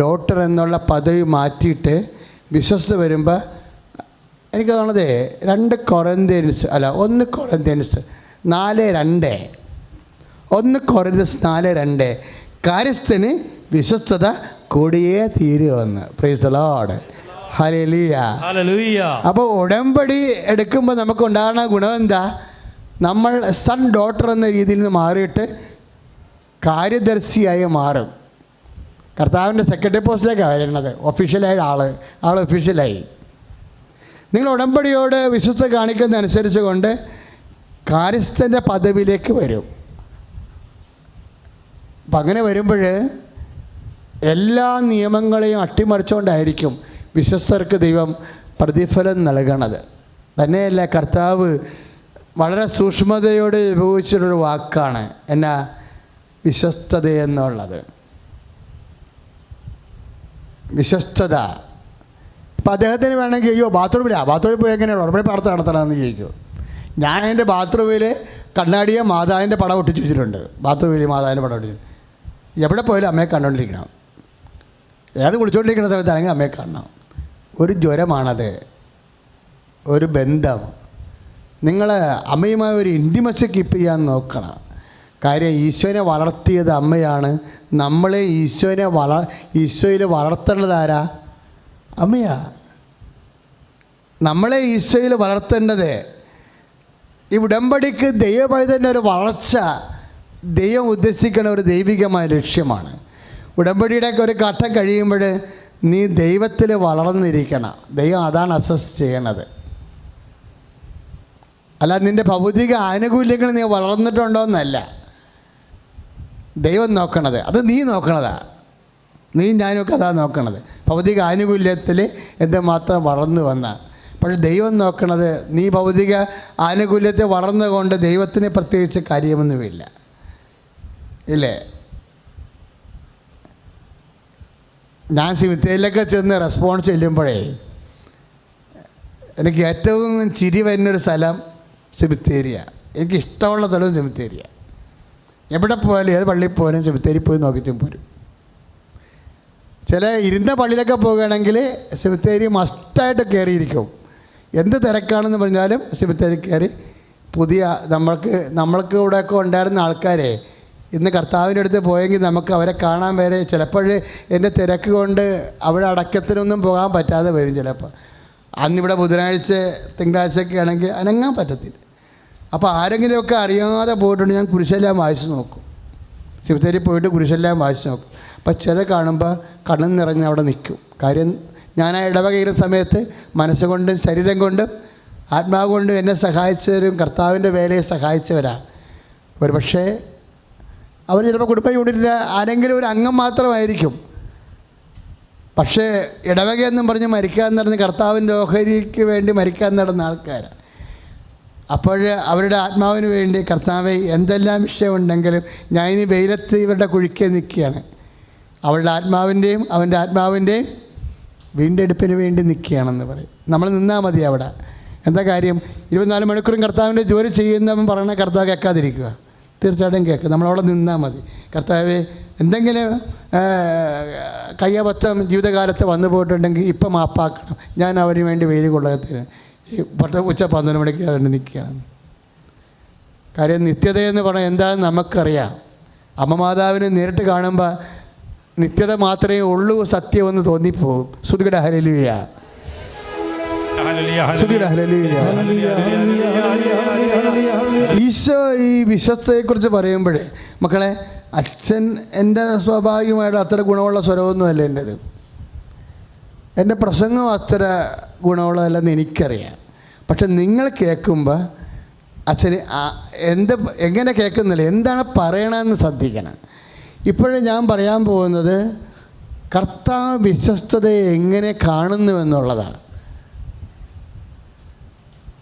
Speaker 1: ഡോട്ടർ എന്നുള്ള പദവി മാറ്റിയിട്ട് വിശ്വസ്ത വരുമ്പോൾ എനിക്ക് തോന്നുന്നത് 1 കൊറിന്ത്യൻസ് 4:2 കാര്യസ്ഥന് വിശ്വസ്തത കൂടിയേ തീരുമെന്ന്. Praise the Lord. ഹല്ലേലൂയ. അപ്പോൾ ഉടമ്പടി എടുക്കുമ്പോൾ നമുക്ക് ഉണ്ടാകുന്ന ഗുണം എന്താ? നമ്മൾ സൺ ഡോട്ടർ എന്ന രീതിയിൽ നിന്ന് മാറിയിട്ട് കാര്യദർശിയായി മാറും. കർത്താവിൻ്റെ സെക്രട്ടറി പോസ്റ്റിലേക്കാണ് വരുന്നത്. ഒഫീഷ്യലായ ആൾ ഒഫീഷ്യലായി. നിങ്ങൾ ഉടമ്പടിയോട് വിശ്വസ്ത കാണിക്കുന്നതനുസരിച്ച് കൊണ്ട് കാര്യസ്ഥൻ്റെ പദവിയിലേക്ക് വരും. അപ്പം അങ്ങനെ വരുമ്പോൾ എല്ലാ നിയമങ്ങളെയും അട്ടിമറിച്ചുകൊണ്ടായിരിക്കും വിശ്വസ്തർക്ക് ദൈവം പ്രതിഫലം നൽകണത്. തന്നെയല്ല, കർത്താവ് വളരെ സൂക്ഷ്മതയോടെ ഉപയോഗിച്ചിട്ടൊരു വാക്കാണ് എന്നാ വിശ്വസ്തത എന്നുള്ളത്. വിശ്വസ്തത. ഇപ്പം അദ്ദേഹത്തിന് വേണമെങ്കിൽ അയ്യോ ബാത്റൂമിൽ പോയി എങ്ങനെയാണ് ഉടമ്പടി പ്രാർത്ഥന നടത്തണമെന്ന് ചോദിക്കും. ഞാൻ എൻ്റെ ബാത്റൂമിൽ കണ്ണാടിയെ മാതാവിൻ്റെ പടം ഒട്ടിച്ച് വെച്ചിട്ടുണ്ട്. ബാത്റൂമിൽ മാതാവിൻ്റെ പടം ഒട്ടിച്ചു. എവിടെ പോയാലും അമ്മയെ കണ്ടുകൊണ്ടിരിക്കണം. ഏത് കുളിച്ചുകൊണ്ടിരിക്കുന്ന സമയത്താണെങ്കിൽ അമ്മയെ കാണണം. ഒരു ജ്വരമാണത്, ഒരു ബന്ധം. നിങ്ങൾ അമ്മയുമായി ഒരു ഇൻറ്റിമസി കീപ്പ് ചെയ്യാൻ നോക്കണം. കാര്യം ഈശോനെ വളർത്തിയത് അമ്മയാണ്. നമ്മളെ ഈശോയിൽ വളർത്തേണ്ടത് ആരാ? അമ്മയാ. നമ്മളെ ഈശോയിൽ വളർത്തേണ്ടത് ഈ ഉടമ്പടിക്ക് ദൈവപൈതൻ്റെ ഒരു വളർച്ച ദൈവം ഉദ്ദേശിക്കുന്ന ഒരു ദൈവികമായ ലക്ഷ്യമാണ്. ഉടമ്പടിയുടെ ഒരു ഘട്ടം കഴിയുമ്പോൾ നീ ദൈവത്തിൽ വളർന്നിരിക്കണം. ദൈവം അതാണ് അസസ് ചെയ്യണത്. അല്ല നിൻ്റെ ഭൗതിക ആനുകൂല്യങ്ങൾ നീ വളർന്നിട്ടുണ്ടോ എന്നല്ല ദൈവം നോക്കണത്. അത് നീ നോക്കണതാ. നീ ഞാനൊക്കെ അതാ നോക്കണത്. ഭൗതിക ആനുകൂല്യത്തിൽ എന്തുമാത്രം വളർന്നു വന്ന. പക്ഷെ ദൈവം നോക്കണത് നീ ഭൗതിക ആനുകൂല്യത്തെ വളർന്നുകൊണ്ട് ദൈവത്തിന് പ്രത്യേകിച്ച് കാര്യമൊന്നുമില്ല. ഇല്ലേ? ഞാൻ സിമിത്തേരിയിലൊക്കെ ചെന്ന് റെസ്പോൺസ് ചെല്ലുമ്പോഴേ എനിക്ക് ഏറ്റവും ചിരി വരുന്നൊരു സ്ഥലം സെമിത്തേരിയ. എനിക്ക് ഇഷ്ടമുള്ള സ്ഥലവും സെമിത്തേരിയ. എവിടെ പോയാലും ഏത് പള്ളിയിൽ പോയാലും സെമിത്തേരി പോയി നോക്കിയിട്ടും പോരും. ചില ഇരുന്ന പള്ളിയിലൊക്കെ പോകുകയാണെങ്കിൽ സെമിത്തേരി മസ്റ്റായിട്ട് കയറിയിരിക്കും. എന്ത് തിരക്കാണെന്ന് പറഞ്ഞാലും സെമിത്തേരി കയറി പുതിയ നമ്മൾക്ക് ഇവിടെയൊക്കെ ഉണ്ടായിരുന്ന ആൾക്കാരെ ഇന്ന് കർത്താവിൻ്റെ അടുത്ത് പോയെങ്കിൽ നമുക്ക് അവരെ കാണാൻ വരെ ചിലപ്പോൾ എൻ്റെ തിരക്ക് കൊണ്ട് അവിടെ അടക്കത്തിനൊന്നും പോകാൻ പറ്റാതെ വരും. ചിലപ്പോൾ അന്നിവിടെ ബുധനാഴ്ച തിങ്കളാഴ്ചയൊക്കെ ആണെങ്കിൽ അനങ്ങാൻ പറ്റത്തില്ല. അപ്പോൾ ആരെങ്കിലുമൊക്കെ അറിയാതെ പോയിട്ടുണ്ട്. ഞാൻ കുരിശെല്ലാം വായിച്ച് നോക്കും. സെമിത്തേരി പോയിട്ട് കുരിശെല്ലാം വായിച്ച് നോക്കും. അപ്പോൾ ചില കാണുമ്പോൾ കണ്ണും നിറഞ്ഞ് അവിടെ നിൽക്കും. കാര്യം ഞാൻ ആ ഇടവകയിരുന്ന സമയത്ത് മനസ്സുകൊണ്ടും ശരീരം കൊണ്ടും ആത്മാവ് കൊണ്ടും എന്നെ സഹായിച്ചവരും കർത്താവിൻ്റെ വേലയെ സഹായിച്ചവരാണ്. ഒരു പക്ഷേ അവർ ചിലപ്പോൾ കുടുംബ യൂണിറ്റിൽ ആരെങ്കിലും ഒരു അംഗം മാത്രമായിരിക്കും. പക്ഷേ ഇടവകയെന്നും പറഞ്ഞ് മരിക്കാൻ നടന്ന് കർത്താവിൻ്റെ ഓഹരിക്ക് വേണ്ടി മരിക്കാൻ നടന്ന ആൾക്കാരാണ്. അപ്പോൾ അവരുടെ ആത്മാവിന് വേണ്ടി കർത്താവെ എന്തെല്ലാം വിഷയമുണ്ടെങ്കിലും ഞാൻ ഇനി വെയിലത്ത് ഇവരുടെ കുഴിക്ക് നിൽക്കുകയാണ്. അവളുടെ ആത്മാവിൻ്റെയും അവൻ്റെ ആത്മാവിൻ്റെയും വീണ്ടെടുപ്പിന് വേണ്ടി നിൽക്കുകയാണെന്ന് പറയും. നമ്മൾ നിന്നാൽ മതി അവിടെ. എന്താ കാര്യം? 24 മണിക്കൂറും കർത്താവിൻ്റെ ജോലി ചെയ്യുന്നവൻ പറയണ കർത്താവ് കേൾക്കാതിരിക്കുക. തീർച്ചയായിട്ടും കേൾക്കുക. നമ്മളവിടെ നിന്നാൽ മതി. കർത്താവ് എന്തെങ്കിലും കയ്യബദ്ധം ജീവിതകാലത്ത് വന്നു പോയിട്ടുണ്ടെങ്കിൽ ഇപ്പം മാപ്പാക്കണം. ഞാൻ അവന് വേണ്ടി വെയിൽ കൊള്ളത്തിന് ഉച്ച 12 മണിക്ക് വേണ്ടി നിൽക്കുകയാണ്. കാര്യം നിത്യതയെന്ന് പറഞ്ഞാൽ എന്താണെന്ന് നമുക്കറിയാം. അമ്മ മാതാവിനെ നേരിട്ട് കാണുമ്പോൾ നിത്യത മാത്രമേ ഉള്ളൂ സത്യമെന്ന് തോന്നിപ്പോകും. ശ്രുതിയുടെ ഹല്ലേലൂയ, ശ്രുതിയുടെ ഹല്ലേലൂയ. ഈശോ ഈ വിശ്വസ്തയെക്കുറിച്ച് പറയുമ്പോഴേ മക്കളെ, അച്ഛൻ എൻ്റെ സ്വാഭാവികമായിട്ട് അത്ര ഗുണമുള്ള സ്വരമൊന്നുമല്ല എൻ്റേത്. എൻ്റെ പ്രസംഗം അത്ര ഗുണമുള്ളതല്ലെന്ന് എനിക്കറിയാം. പക്ഷെ നിങ്ങൾ കേൾക്കുമ്പോൾ അച്ഛന് എങ്ങനെ കേൾക്കുന്നില്ല, എന്താണ് പറയണമെന്ന് ശ്രദ്ധിക്കണം. ഇപ്പോഴും ഞാൻ പറയാൻ പോകുന്നത് കർത്താവ് വിശ്വസ്തതയെ എങ്ങനെ കാണുന്നുവെന്നുള്ളതാണ്.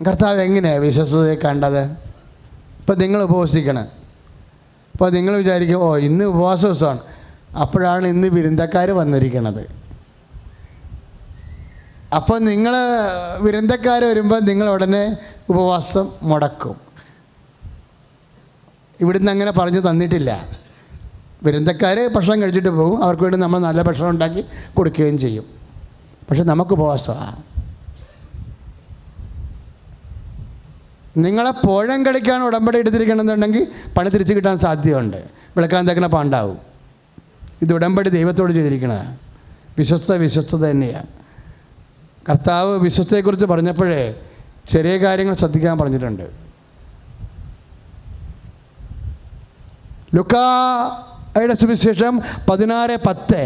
Speaker 1: കർത്താവ് എങ്ങനെയാണ് വിശ്വസ്തതയെ കണ്ടത്? ഇപ്പം നിങ്ങൾ ഉപവസിക്കണം. അപ്പോൾ നിങ്ങൾ വിചാരിക്കും ഇന്ന് ഉപവാസ ദിവസമാണ്, അപ്പോഴാണ് ഇന്ന് വിരുന്നക്കാർ വന്നിരിക്കുന്നത്. അപ്പോൾ നിങ്ങൾ വിരുന്നക്കാർ വരുമ്പോൾ നിങ്ങൾ ഉടനെ ഉപവാസം മുടക്കും. ഇവിടുന്ന് അങ്ങനെ പറഞ്ഞു തന്നിട്ടില്ല. വിരുന്നക്കാർ ഭക്ഷണം കഴിച്ചിട്ട് പോകും. അവർക്ക് വേണ്ടി നമ്മൾ നല്ല ഭക്ഷണം ഉണ്ടാക്കി കൊടുക്കുകയും ചെയ്യും. പക്ഷെ നമുക്ക് ഉപവാസമാണ്. നിങ്ങളെ പോഴം കളിക്കാൻ ഉടമ്പടി എടുത്തിരിക്കണമെന്നുണ്ടെങ്കിൽ പണി തിരിച്ച് കിട്ടാൻ സാധ്യതയുണ്ട്. വിളക്കാൻ തക്കണ പാണ്ടാവും. ഇത് ഉടമ്പടി ദൈവത്തോട് ചെയ്തിരിക്കണതാണ്. വിശ്വസ്തത തന്നെയാണ്. കർത്താവ് വിശ്വസ്തയെക്കുറിച്ച് പറഞ്ഞപ്പോഴേ ചെറിയ കാര്യങ്ങൾ ശ്രദ്ധിക്കാൻ പറഞ്ഞിട്ടുണ്ട്. ലൂക്കായുടെ സുവിശേഷം 16:10.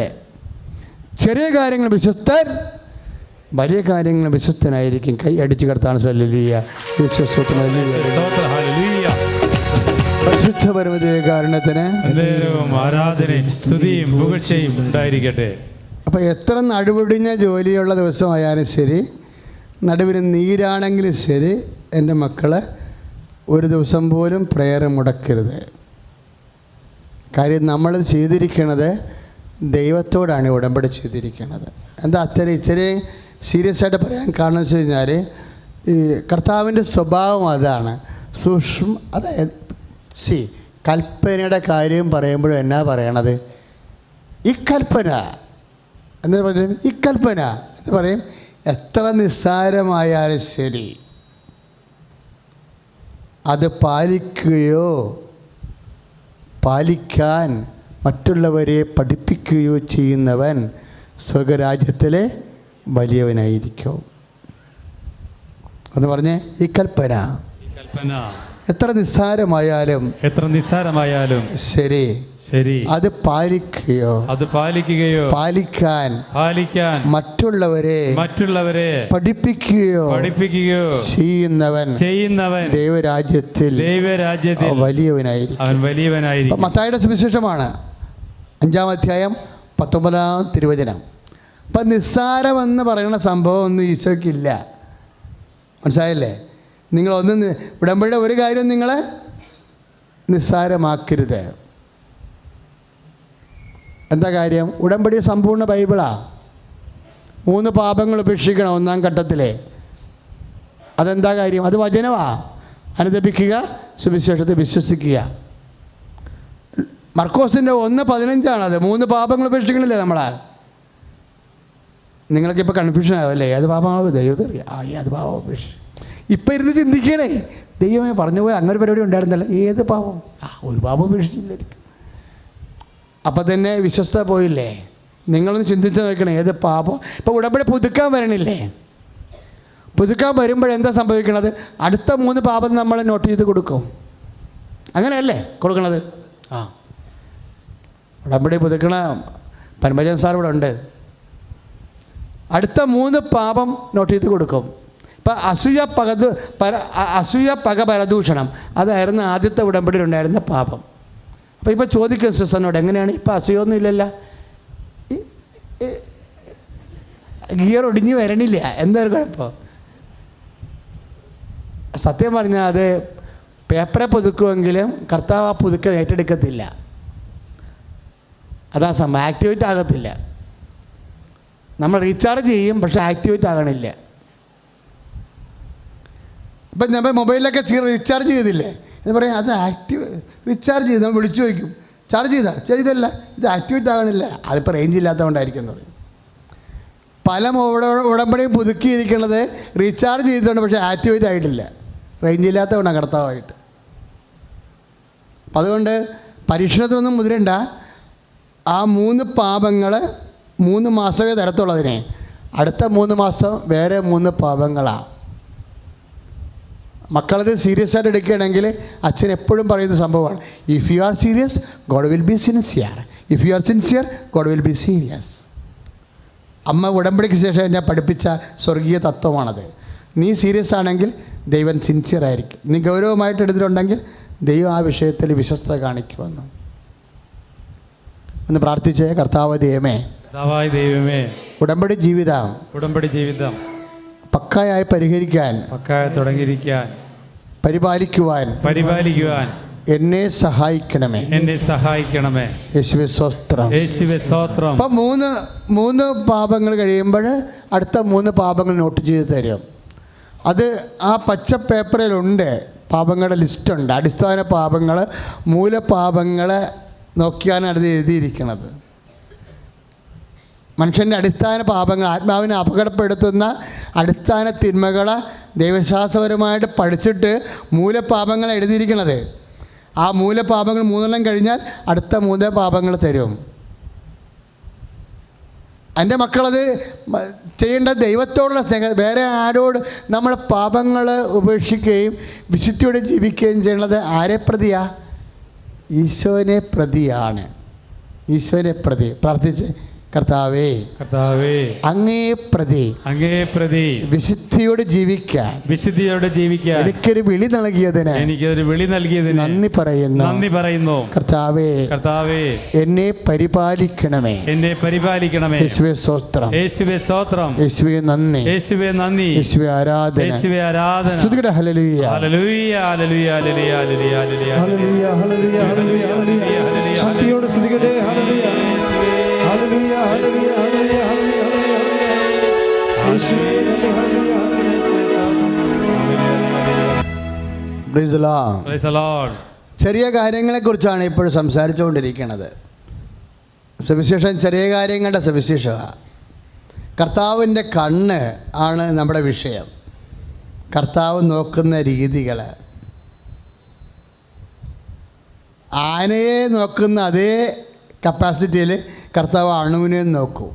Speaker 1: ചെറിയ കാര്യങ്ങൾ വിശ്വസ്തൻ, വലിയ കാര്യങ്ങൾ വിശ്വസ്തനായിരിക്കും. കൈ അടിച്ച് കർത്താൻ പരിശുദ്ധ പരമദിവ്യകാരുണ്യത്തിന്
Speaker 2: ആരാധനയും സ്തുതിയും പുകഴ്ചയും ഉണ്ടായിരിക്കട്ടെ.
Speaker 1: അപ്പോൾ എത്ര നടുവൊടിഞ്ഞ ജോലിയുള്ള ദിവസമായാലും ശരി, നടുവിന് നീരാണെങ്കിലും ശരി, എൻ്റെ മക്കളെ ഒരു ദിവസം പോലും പ്രെയർ മുടക്കരുത്. കാര്യം നമ്മൾ ചെയ്തിരിക്കുന്നത് ദൈവത്തോടാണ് ഉടമ്പടി ചെയ്തിരിക്കുന്നത്. എന്താ ഇച്ചിരി സീരിയസ് ആയിട്ട് പറയാൻ കാരണം വെച്ച് കഴിഞ്ഞാൽ ഈ കർത്താവിൻ്റെ സ്വഭാവം അതാണ്. അതായത് കൽപ്പനയുടെ കാര്യം പറയുമ്പോഴും എന്നാ പറയണത്? ഇക്കൽപ്പന എന്താ പറയും? ഇക്കൽപ്പന എന്ന് പറയും. എത്ര നിസ്സാരമായാലും ശരി അത് പാലിക്കുകയോ പാലിക്കാൻ മറ്റുള്ളവരെ പഠിപ്പിക്കുകയോ ചെയ്യുന്നവൻ സ്വർഗരാജ്യത്തിലെ വലിയവനായിരിക്കും എന്ന് പറഞ്ഞേ. ഈ കൽപ്പന എത്ര നിസ്സാരമായാലും ശരി അത് പാലിക്കുകയോ പാലിക്കാൻ മറ്റുള്ളവരെ പഠിപ്പിക്കുകയോ ചെയ്യുന്നവൻ ദൈവരാജ്യത്തിൽ വലിയവനായിരിക്കും. മത്തായിയുടെ സുവിശേഷമാണ് 5-ാം അധ്യായം 19-ാം തിരുവചനം. അപ്പം നിസ്സാരമെന്ന് പറയുന്ന സംഭവം ഒന്നും ഈശോയ്ക്കില്ല. മനസ്സിലായില്ലേ? നിങ്ങളൊന്നും ഉടമ്പടിയുടെ ഒരു കാര്യം നിങ്ങൾ നിസ്സാരമാക്കരുത്. എന്താ കാര്യം? ഉടമ്പടി സമ്പൂർണ്ണ ബൈബിളാണ്. 3 പാപങ്ങൾ ഉപേക്ഷിക്കണം 1-ാം ഘട്ടത്തിലെ. അതെന്താ കാര്യം? അത് വചനമാണ്. അനുദപിക്കുക, സുവിശേഷത്തെ വിശ്വസിക്കുക. മർക്കോസിൻ്റെ 1:15 3 പാപങ്ങൾ ഉപേക്ഷിക്കണില്ലേ നമ്മളെ? നിങ്ങൾക്കിപ്പോൾ കൺഫ്യൂഷൻ ആവല്ലേ? ഏത് പാപമാവും? ദൈവത്തെ അത് പാപം ഉപേക്ഷിച്ചു. ഇപ്പം ഇരുന്ന് ചിന്തിക്കണേ, ദൈവമേ പറഞ്ഞു പോയി അങ്ങനെ പരിപാടി ഉണ്ടായിരുന്നല്ലോ, ഏത് പാപം? ഒരു പാപം ഉപേക്ഷിച്ചില്ലായിരിക്കും. അപ്പം തന്നെ വിശ്വസ്ത പോയില്ലേ? നിങ്ങളൊന്ന് ചിന്തിച്ച് നോക്കണേ, ഏത് പാപം? ഇപ്പോൾ ഉടമ്പടി പുതുക്കാൻ വരണില്ലേ? പുതുക്കാൻ വരുമ്പോഴെന്താ സംഭവിക്കണത്? അടുത്ത 3 പാപം നമ്മൾ നോട്ട് ചെയ്ത് കൊടുക്കും. അങ്ങനെയല്ലേ കൊടുക്കണത്? ഉടമ്പടി പുതുക്കണ പരമജൻ സാർ ഇവിടെ ഉണ്ട്. അടുത്ത 3 പാപം നോട്ട് ചെയ്ത് കൊടുക്കും. ഇപ്പം അസൂയ പക പരദൂഷണം അതായിരുന്നു ആദ്യത്തെ ഉടമ്പടിയിലുണ്ടായിരുന്ന പാപം. അപ്പോൾ ഇപ്പോൾ ചോദിക്കും സിസ്റ്ററിനോട്, എങ്ങനെയാണ് ഇപ്പം അസൂയൊന്നും ഇല്ലല്ലോ, ഗിയർ ഒടിഞ്ഞ് വരണില്ല, എന്തൊരു കുഴപ്പം? സത്യം പറഞ്ഞാൽ അത് പേപ്പറെ പുതുക്കുമെങ്കിലും കർത്താവ് ആ പുതുക്കൽ ഏറ്റെടുക്കത്തില്ല. അതാ സംഭവം, ആക്ടിവേറ്റ് ആകത്തില്ല. നമ്മൾ റീചാർജ് ചെയ്യും, പക്ഷേ ആക്ടിവേറ്റ് ആകണില്ല. ഇപ്പം നമ്മൾ മൊബൈലിലൊക്കെ റീചാർജ് ചെയ്തില്ലേ എന്ന് പറയും, അത് റീചാർജ് ചെയ്ത് നമ്മൾ വിളിച്ചു വയ്ക്കും, ചാർജ് ചെയ്തല്ല, ഇത് ആക്ടിവേറ്റ് ആകണില്ല, അതിപ്പോൾ റേഞ്ച് ഇല്ലാത്തതുകൊണ്ടായിരിക്കും എന്ന് പറയും. പല ഉടമ്പടിയും പുതുക്കിയിരിക്കുന്നത് റീചാർജ് ചെയ്തിട്ടുണ്ട്, പക്ഷേ ആക്ടിവേറ്റ് ആയിട്ടില്ല, റേഞ്ച് ഇല്ലാത്തതുകൊണ്ടാണ് കർത്താവായിട്ട്. അപ്പം അതുകൊണ്ട് പരീക്ഷണത്തിനൊന്നും മുതിരണ്ട. ആ 3 പാപങ്ങൾ 3 മാസമേ തരത്തുള്ളതിനെ, അടുത്ത 3 മാസം വേറെ 3 പാപങ്ങളാണ്. മക്കളത് സീരിയസ് ആയിട്ട് എടുക്കുകയാണെങ്കിൽ അച്ഛൻ എപ്പോഴും പറയുന്ന സംഭവമാണ്, if you are serious God will be sincere, if you are sincere God will be serious. അമ്മ ഉടമ്പടിക്ക് ശേഷം എന്നെ പഠിപ്പിച്ച സ്വർഗീയ തത്വമാണത്. നീ സീരിയസ് ആണെങ്കിൽ ദൈവം സിൻസിയർ ആയിരിക്കും, നീ ഗൗരവമായിട്ട് എടുത്തിട്ടുണ്ടെങ്കിൽ ദൈവം ആ വിഷയത്തിൽ വിശ്വസ്തത കാണിക്കുമെന്ന് ഒന്ന് പ്രാർത്ഥിച്ചേ. കർത്താവായ ദൈവമേ, ഉടമ്പടി ജീവിതം പക്കായായി തുടങ്ങിയിരിക്കാൻ പരിപാലിക്കുവാൻ എന്നെ സഹായിക്കണമേ. യേശുവേ സ്തോത്രം. അപ്പം 3 പാപങ്ങൾ കഴിയുമ്പോൾ അടുത്ത 3 പാപങ്ങൾ നോട്ട് ചെയ്ത് തരും. അത് ആ പച്ച പേപ്പറിലുണ്ട്, പാപങ്ങളുടെ ലിസ്റ്റുണ്ട്. അടിസ്ഥാന പാപങ്ങൾ, മൂലപാപങ്ങൾ നോക്കിയാണ് അത് എഴുതിയിരിക്കുന്നത്. മനുഷ്യൻ്റെ അടിസ്ഥാന പാപങ്ങൾ, ആത്മാവിനെ അപകടപ്പെടുത്തുന്ന അടിസ്ഥാന തിന്മകൾ ദൈവശാസ്ത്രപരമായിട്ട് പഠിച്ചിട്ട് മൂലപാപങ്ങൾ എഴുതിയിരിക്കുന്നത്. ആ മൂലപാപങ്ങൾ 3 കഴിഞ്ഞാൽ അടുത്ത 3 പാപങ്ങൾ തരും. എൻ്റെ മക്കളത് ചെയ്യേണ്ട ദൈവത്തോടുള്ള സ്നേഹം. വേറെ ആരോട് നമ്മൾ പാപങ്ങൾ ഉപേക്ഷിക്കുകയും വിശുദ്ധിയോടെ ജീവിക്കുകയും ചെയ്യേണ്ടത് ആരെ പ്രതിയാണ്? ഈശോനെ പ്രതിയാണ്. ഈശോനെ പ്രതി പ്രാർത്ഥിച്ച് കർത്താവേ,
Speaker 2: കർത്താവേ,
Speaker 1: അങ്ങേ പ്രതി വിശുദ്ധിയോട് ജീവിക്കാൻ എനിക്കൊരു വിളി നൽകിയതിന് നന്ദി പറയുന്നു. കർത്താവേ, എന്നെ പരിപാലിക്കണമേ. യേശുവേ സ്തോത്രം, യേശുവേ നന്ദി, യേശുവേ ആരാധന. സ്തുതിക്കട്ടെ. Hallelujah,
Speaker 2: hallelujah, hallelujah, hallelujah, hallelujah, hallelujah,
Speaker 3: hallelujah, hallelujah, hallelujah. ശക്തിയോടെ സ്തുതിക്കട്ടെ. Hallelujah, hallelujah, hallelujah, hallelujah, hallelujah. യേശുവേ നന്ദി. Hallelujah,
Speaker 1: praise the Lord.
Speaker 2: Praise the Lord.
Speaker 1: ചെറിയ കാര്യങ്ങളെക്കുറിച്ചാണ് ഇപ്പോൾ സംസാരിച്ചുകൊണ്ടിരിക്കുന്നത്. സുവിശേഷം ചെറിയ കാര്യങ്ങളുടെ സുവിശേഷമാണ്. കർത്താവിൻ്റെ കണ്ണ് ആണ് നമ്മുടെ വിഷയം. കർത്താവ് നോക്കുന്ന രീതികൾ, ആനയെ നോക്കുന്ന അതേ കപ്പാസിറ്റിയിൽ കർത്താവ് അണുവിനെയും നോക്കൂ.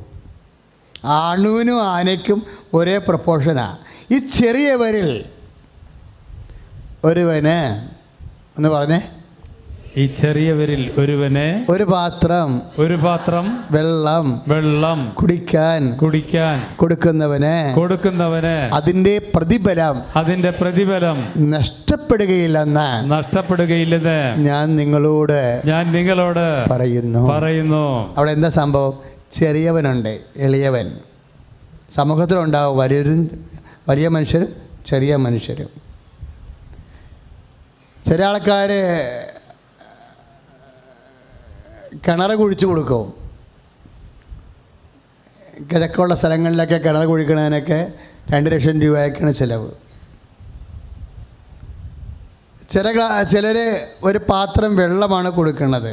Speaker 1: അണുവിനും ആനയ്ക്കും ഒരേ പ്രൊപ്പോർഷനാണ്. ഈ ചെറിയവരിൽ ഒരുവന് എന്ന് പറഞ്ഞേ,
Speaker 2: ഈ ചെറിയവരിൽ ഒരുവന് ഒരു പാത്രം വെള്ളം കുടിക്കാൻ കൊടുക്കുന്നവന് അതിന്റെ പ്രതിഫലം നഷ്ടപ്പെടുകയില്ലെന്ന് ഞാൻ നിങ്ങളോട് പറയുന്നു. അവിടെ എന്താ സംഭവം? ചെറിയവനുണ്ട്, എളിയവൻ. സമൂഹത്തിലുണ്ടാവും വലിയ മനുഷ്യരും ചെറിയ മനുഷ്യരും. ചില ആൾക്കാർ കിണർ കുഴിച്ചു കൊടുക്കും. കിഴക്കുള്ള സ്ഥലങ്ങളിലൊക്കെ കിണർ കുഴിക്കണതിനൊക്കെ 2 ലക്ഷം രൂപയൊക്കെയാണ് ചിലവ്. ചിലർ ഒരു പാത്രം വെള്ളമാണ് കൊടുക്കുന്നത്.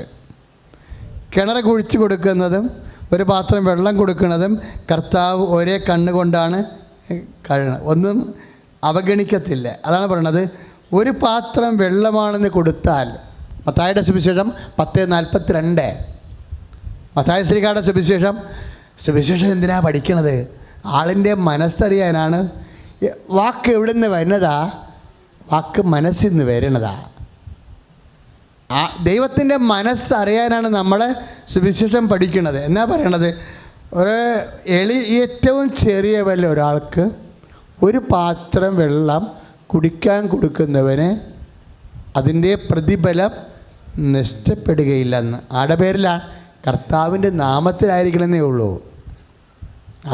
Speaker 2: കിണർ കുഴിച്ചു കൊടുക്കുന്നതും ഒരു പാത്രം വെള്ളം കൊടുക്കുന്നതും കർത്താവ് ഒരേ കണ്ണുകൊണ്ടാണ് കാണുന്നത്. ഒന്നും അവഗണിക്കത്തില്ല. അതാണ് പറയണത്. ഒരു പാത്രം വെള്ളമാണെന്ന് കൊടുത്താൽ, മത്തായിയുടെ സുവിശേഷം 10:42, മത്തായി ശ്രീകാരുടെ സുവിശേഷം എന്തിനാണ് പഠിക്കണത്? ആളിൻ്റെ മനസ്സറിയാനാണ്. വാക്ക് എവിടെ നിന്ന് വരുന്നതാ? വാക്ക് മനസ്സിൽ നിന്ന് വരുന്നതാ. ദൈവത്തിൻ്റെ മനസ്സറിയാനാണ് നമ്മൾ സുവിശേഷം പഠിക്കുന്നത്. എന്നാ പറയണത്? ഏറ്റവും ചെറിയ വല്ല ഒരാൾക്ക് ഒരു പാത്രം വെള്ളം കുടിക്കാൻ കൊടുക്കുന്നവന് അതിൻ്റെ പ്രതിഫലം നഷ്ടപ്പെടുകയില്ലെന്ന്. ആടെ പേരിലാണ്, കർത്താവിൻ്റെ നാമത്തിലായിരിക്കണമെന്നേ ഉള്ളൂ.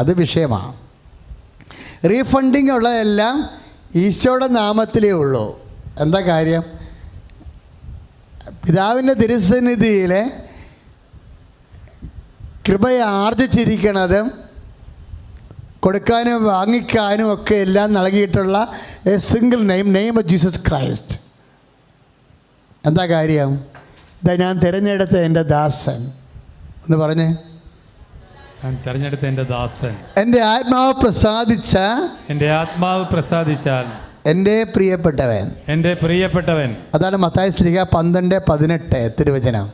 Speaker 2: അത് വിഷയമാണ്. റീഫണ്ടിങ് ഉള്ളതെല്ലാം ഈശോയുടെ നാമത്തിലേ ഉള്ളൂ. എന്താ കാര്യം? പിതാവിൻ്റെ തിരുസന്നിധിയിൽ കൃപയെ ആർജിച്ചിരിക്കണതും കൊടുക്കാനും വാങ്ങിക്കാനും ഒക്കെ എല്ലാം നൽകിയിട്ടുള്ള A single name of Jesus Christ. എന്താ കാര്യം? ഇതാ ഞാൻ തിരഞ്ഞെടുത്ത എൻ്റെ ദാസൻ എന്ന് പറഞ്ഞേ. എൻ്റെ ദാസൻ,
Speaker 1: എൻ്റെ ആത്മാവ് പ്രസാദിച്ചാൽ എൻ്റെ പ്രിയപ്പെട്ടവൻ. അതാണ് മത്തായി ശ്ലീഹ 12:18 തിരുവചനം.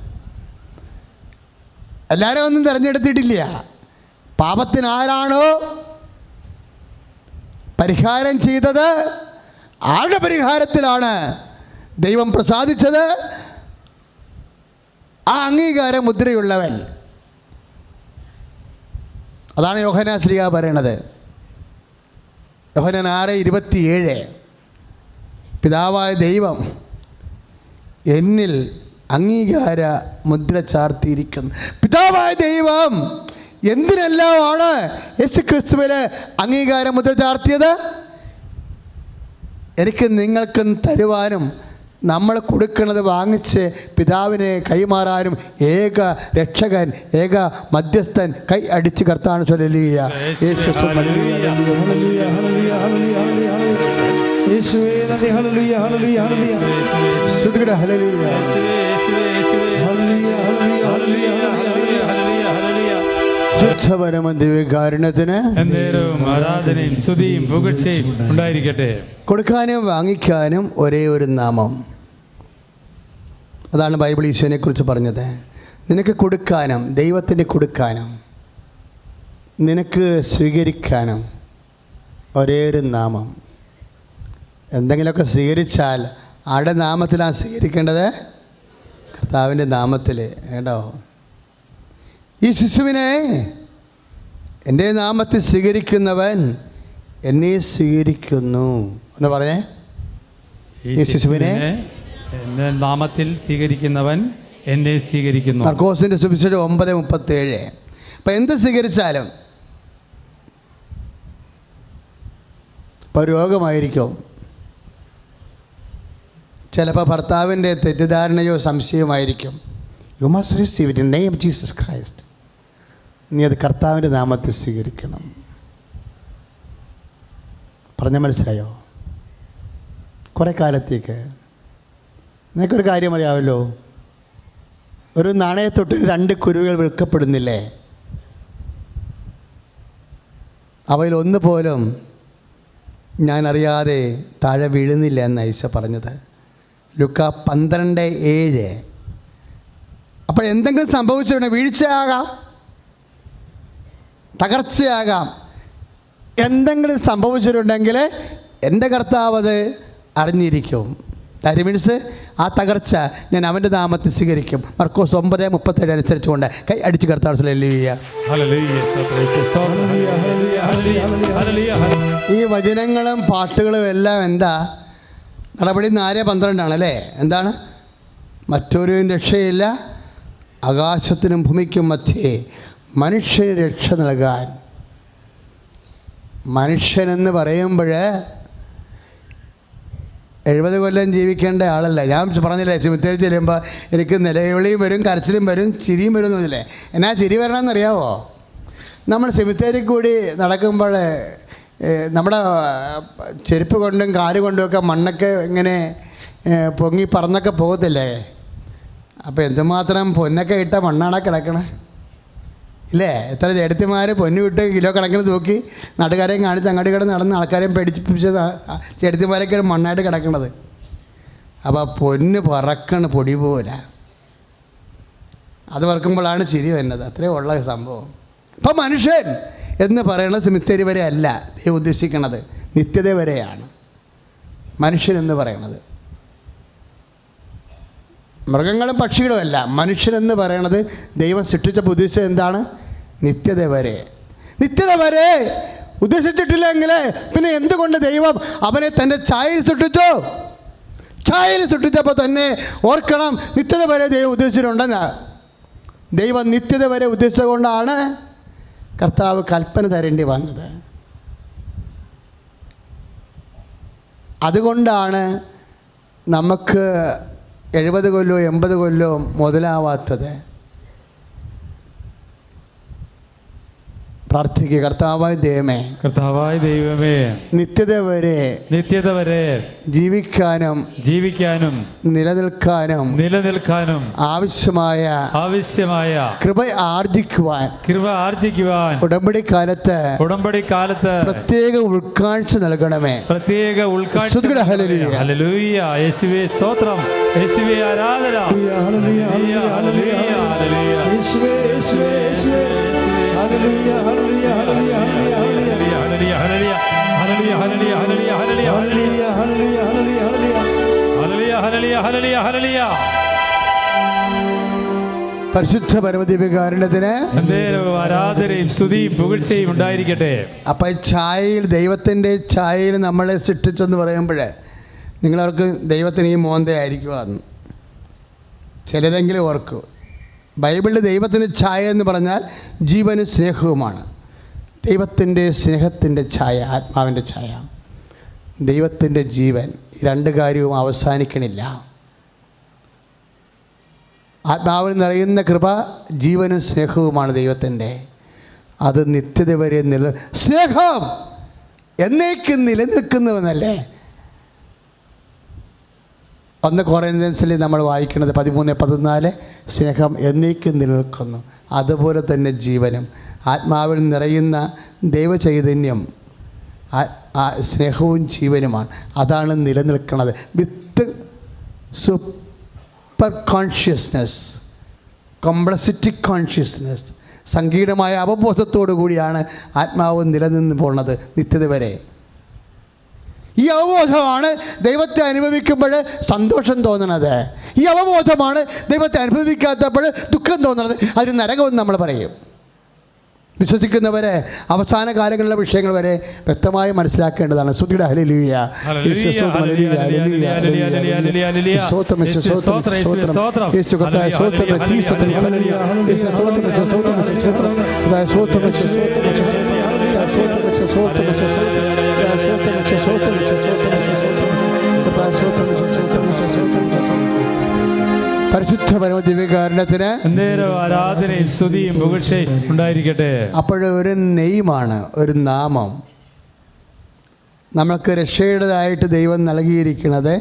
Speaker 1: എല്ലാവരും ഒന്നും തിരഞ്ഞെടുത്തിട്ടില്ല. പാപത്തിന് ആരാണോ പരിഹാരം ചെയ്തത്, ആരുടെ പരിഹാരത്തിലാണ് ദൈവം പ്രസാദിച്ചത്, ആ അംഗീകാര മുദ്രയുള്ളവൻ. അതാണ് യോഹന്നാൻ ശ്ലീഹ പറയണത്. യോഹന്നാൻ 6:27, പിതാവായ ദൈവം എന്നിൽ അംഗീകാര മുദ്ര ചാർത്തിയിരിക്കുന്നു. പിതാവായ ദൈവം എന്തിനെല്ലാമാണ് യേശുക്രിസ്തുവിന് അംഗീകാര മുദ്ര ചാർത്തിയത്? എനിക്ക് നിങ്ങൾക്കും തരുവാനും നമ്മൾ കൊടുക്കുന്നത് വാങ്ങിച്ച് പിതാവിനെ കൈമാറാനും ഏക രക്ഷകൻ, ഏക മധ്യസ്ഥൻ കൈ അടിച്ച് കർത്താൻ ഹല്ലേലൂയ. ദിവ്യകാരുണ്യത്തിന്
Speaker 2: ആരാധനയും സ്തുതിയും പുകഴ്ചയും ഉണ്ടായിരിക്കട്ടെ.
Speaker 1: കൊടുക്കാനും വാങ്ങിക്കാനും ഒരേ ഒരു നാമം. അതാണ് ബൈബിൾ ഈശോനെ കുറിച്ച് പറഞ്ഞത്. നിനക്ക് കൊടുക്കാനും ദൈവത്തിന് കൊടുക്കാനും നിനക്ക് സ്വീകരിക്കാനും ഒരേ ഒരു നാമം. എന്തെങ്കിലുമൊക്കെ സ്വീകരിച്ചാൽ ആരുടെ നാമത്തിലാണ് സ്വീകരിക്കേണ്ടത്? കർത്താവിൻ്റെ നാമത്തിൽ. കേട്ടോ? ഈ ശിശുവിനെ എൻ്റെ നാമത്തിൽ സ്വീകരിക്കുന്നവൻ എന്നെ സ്വീകരിക്കുന്നു എന്ന് പറഞ്ഞേ.
Speaker 4: ഈ ശിശുവിനെ എൻ്റെ നാമത്തിൽ സ്വീകരിക്കുന്നവൻ എന്നെ സ്വീകരിക്കുന്നു.
Speaker 1: മർക്കോസിൻ്റെ സുവിശേഷം 9:37. അപ്പം എന്ത് സ്വീകരിച്ചാലും, ഇപ്പോൾ രോഗമായിരിക്കും, ചിലപ്പോൾ ഭർത്താവിൻ്റെ തെറ്റിദ്ധാരണയോ സംശയമായിരിക്കും. You must receive it in name of Jesus Christ. നീ അത് കർത്താവിൻ്റെ നാമത്തിൽ സ്വീകരിക്കണം. പറഞ്ഞ മനസ്സിലായോ? കുറേ കാലത്തേക്ക് നിനക്കൊരു കാര്യം അറിയാമല്ലോ, ഒരു നാണയത്തൊട്ടിൽ 2 കുരുവികൾ വിൽക്കപ്പെടുന്നില്ലേ? അവയിൽ ഒന്ന് പോലും ഞാൻ അറിയാതെ താഴെ വീഴുന്നില്ല എന്ന് ഈശോ പറഞ്ഞത്. ലൂക്ക 12:7. അപ്പോൾ എന്തെങ്കിലും സംഭവിച്ചിട്ടുണ്ടെങ്കിൽ, വീഴ്ചയാകാം, തകർച്ചയാകാം, എന്തെങ്കിലും സംഭവിച്ചിട്ടുണ്ടെങ്കിൽ എൻ്റെ കർത്താവ് അത് അറിഞ്ഞിരിക്കും. ദാറ്റ് മീൻസ് ആ തകർച്ച ഞാൻ അവൻ്റെ നാമത്തിൽ സ്വീകരിക്കും. മർക്കോസ് 9:37 അനുസരിച്ചുകൊണ്ട് കൈ അടിച്ച് കർത്താവ് ഹല്ലേലൂയ. ഈ വചനങ്ങളും പാട്ടുകളും എല്ലാം എന്താ? നടപടി 4:12 എന്താണ്? മറ്റൊരു രക്ഷയില്ല, ആകാശത്തിനും ഭൂമിക്കും മധ്യേ മനുഷ്യന് രക്ഷ നൽകാൻ. മനുഷ്യനെന്ന് പറയുമ്പോൾ 70 കൊല്ലം ജീവിക്കേണ്ട ആളല്ല. ഞാൻ പറഞ്ഞില്ലേ, സിമിത്തേരി ചെല്ലുമ്പോൾ എനിക്ക് നിലവിളിയും വരും, കരച്ചിലും വരും, ചിരിയും വരും എന്നില്ലേ. എന്നാ ചിരി വരണമെന്നറിയാവോ? നമ്മൾ സിമിത്തേരി കൂടി നടക്കുമ്പോൾ നമ്മുടെ ചെരുപ്പ് കൊണ്ടും കാല് കൊണ്ടുമൊക്കെ മണ്ണൊക്കെ ഇങ്ങനെ പൊങ്ങി പറന്നൊക്കെ പോകത്തില്ലേ? അപ്പോൾ എന്തുമാത്രം പൊന്നൊക്കെ ഇട്ട മണ്ണാണ് കിടക്കണേ ഇല്ലേ? എത്ര ചേട്ടത്തിമാർ പൊന്നു വിട്ട് കിലോ കണക്കിന് തൂക്കി നാട്ടുകാരെയും കാണിച്ച് അങ്ങോട്ട് കിടന്ന് നടന്ന് ആൾക്കാരെയും പേടിപ്പിച്ച ചേട്ടത്തിമാരൊക്കെ മണ്ണായിട്ട് കിടക്കണത്. അപ്പോൾ പൊന്ന് പറക്കണ് പൊടി പോലെ. അത് പറക്കുമ്പോഴാണ് ചിരി വരുന്നത്. അത്രയും ഉള്ള സംഭവം. അപ്പം മനുഷ്യൻ എന്ന് പറയുന്നത് സിമിത്തേരി വരെ അല്ല ദൈവം ഉദ്ദേശിക്കണത്, നിത്യത വരെയാണ് മനുഷ്യൻ എന്ന് പറയണത്. മൃഗങ്ങളും പക്ഷികളും അല്ല. മനുഷ്യനെന്ന് പറയണത് ദൈവം സൃഷ്ടിച്ച ഉദ്ദേശിച്ചത് എന്താണ്? നിത്യത വരെ. നിത്യത വരെ ഉദ്ദേശിച്ചിട്ടില്ലെങ്കിൽ പിന്നെ എന്തുകൊണ്ട് ദൈവം അവനെ തൻ്റെ ഛായയിൽ സൃഷ്ടിച്ചു? ഛായയിൽ സൃഷ്ടിച്ചപ്പോൾ തന്നെ ഓർക്കണം, നിത്യത വരെ ദൈവം ഉദ്ദേശിച്ചിട്ടുണ്ടെന്ന്. ദൈവം നിത്യത വരെ ഉദ്ദേശിച്ചുകൊണ്ടാണ് കർത്താവ് കൽപ്പന തരേണ്ടി വന്നത്. അതുകൊണ്ടാണ് നമുക്ക് 70 കൊല്ലവും 80 കൊല്ലവും മുതലാവാത്തത്. പ്രാർത്ഥിക്കുക, കർത്താവായ ദൈവമേ, നിത്യത വരെ ജീവിക്കാനും നിലനിൽക്കാനും ആവശ്യമായ കൃപ ആർജിക്കുവാൻ ഉടമ്പടി കാലത്ത് പ്രത്യേക ഉൾക്കാഴ്ച നൽകണമേ.
Speaker 4: ഹല്ലേലൂയ. യേശുവേ സ്തോത്രം, യേശുവേ ആരാധന.
Speaker 3: Hallelujah, hallelujah, hallelujah, hallelujah, hallelujah,
Speaker 4: hallelujah, hallelujah, hallelujah, hallelujah, hallelujah,
Speaker 3: hallelujah, hallelujah, hallelujah,
Speaker 4: hallelujah, hallelujah, hallelujah.
Speaker 1: പരിശുദ്ധ പരമദിവ്യകാരുണ്യത്തിന്
Speaker 4: ആരാധനയും സ്തുതിയും പുകഴ്ചയും ഉണ്ടായിരിക്കട്ടെ.
Speaker 1: അപ്പം ഛായയിൽ, ദൈവത്തിൻ്റെ ഛായയിൽ നമ്മളെ സൃഷ്ടിച്ചെന്ന് പറയുമ്പോൾ നിങ്ങളവർക്ക് ദൈവത്തിന് ഈ മോന്തയായിരിക്കുമെന്ന് ചിലരെങ്കിലും ഓർക്കൂ. ബൈബിളിൽ ദൈവത്തിൻ്റെ ഛായ എന്ന് പറഞ്ഞാൽ ജീവനും സ്നേഹവുമാണ്. ദൈവത്തിൻ്റെ സ്നേഹത്തിൻ്റെ ഛായ, ആത്മാവിൻ്റെ ഛായ, ദൈവത്തിൻ്റെ ജീവൻ, ഈ 2 കാര്യവും അവസാനിക്കണില്ല. ആത്മാവിൽ നിറയുന്ന കൃപ ജീവനും സ്നേഹവുമാണ് ദൈവത്തിൻ്റെ. അത് നിത്യത വരെ സ്നേഹം എന്നേക്കും നിലനിൽക്കുന്നവനല്ലേ? 1 കൊറിന്ത്യൻസിൽ നമ്മൾ വായിക്കുന്നത് 13:14 സ്നേഹം എന്നേക്കും നിലനിൽക്കുന്നു. അതുപോലെ തന്നെ ജീവനും ആത്മാവിൽ നിറയുന്ന ദൈവചൈതന്യം സ്നേഹവും ജീവനുമാണ്. അതാണ് നിലനിൽക്കുന്നത്. വിത്ത് സൂപ്പർ കോൺഷ്യസ്നെസ്, കോംപ്ലക്സിറ്റി കോൺഷ്യസ്നെസ്, സങ്കീർണമായ അവബോധത്തോടു കൂടിയാണ് ആത്മാവ് നിലനിന്ന് പോകുന്നത് നിത്യത വരെ. ഈ അവബോധമാണ് ദൈവത്തെ അനുഭവിക്കുമ്പോൾ സന്തോഷം തോന്നുന്നത്. ഈ അവബോധമാണ് ദൈവത്തെ അനുഭവിക്കാത്തപ്പോൾ ദുഃഖം തോന്നുന്നത്. അതിന് നരകമെന്ന് നമ്മൾ പറയും.
Speaker 2: വിശ്വസിക്കുന്നവരെ അവസാന കാലങ്ങളിലെ വിഷയങ്ങൾ വരെ വ്യക്തമായി മനസ്സിലാക്കേണ്ടതാണ്. സ്തുതിയുടെ ഹല്ലേലൂയ. പരിശുദ്ധ പരമ ദിവ്യകാരുണ്യത്തിന്
Speaker 4: ആരാധനയും സ്തുതിയും പുകഴ്ചയും ഉണ്ടായിരിക്കട്ടെ.
Speaker 2: അപ്പോഴൊരു നെയ്മാണ്, ഒരു നാമം നമുക്ക് രക്ഷയുടേതായിട്ട് ദൈവം നൽകിയിരിക്കുന്നത്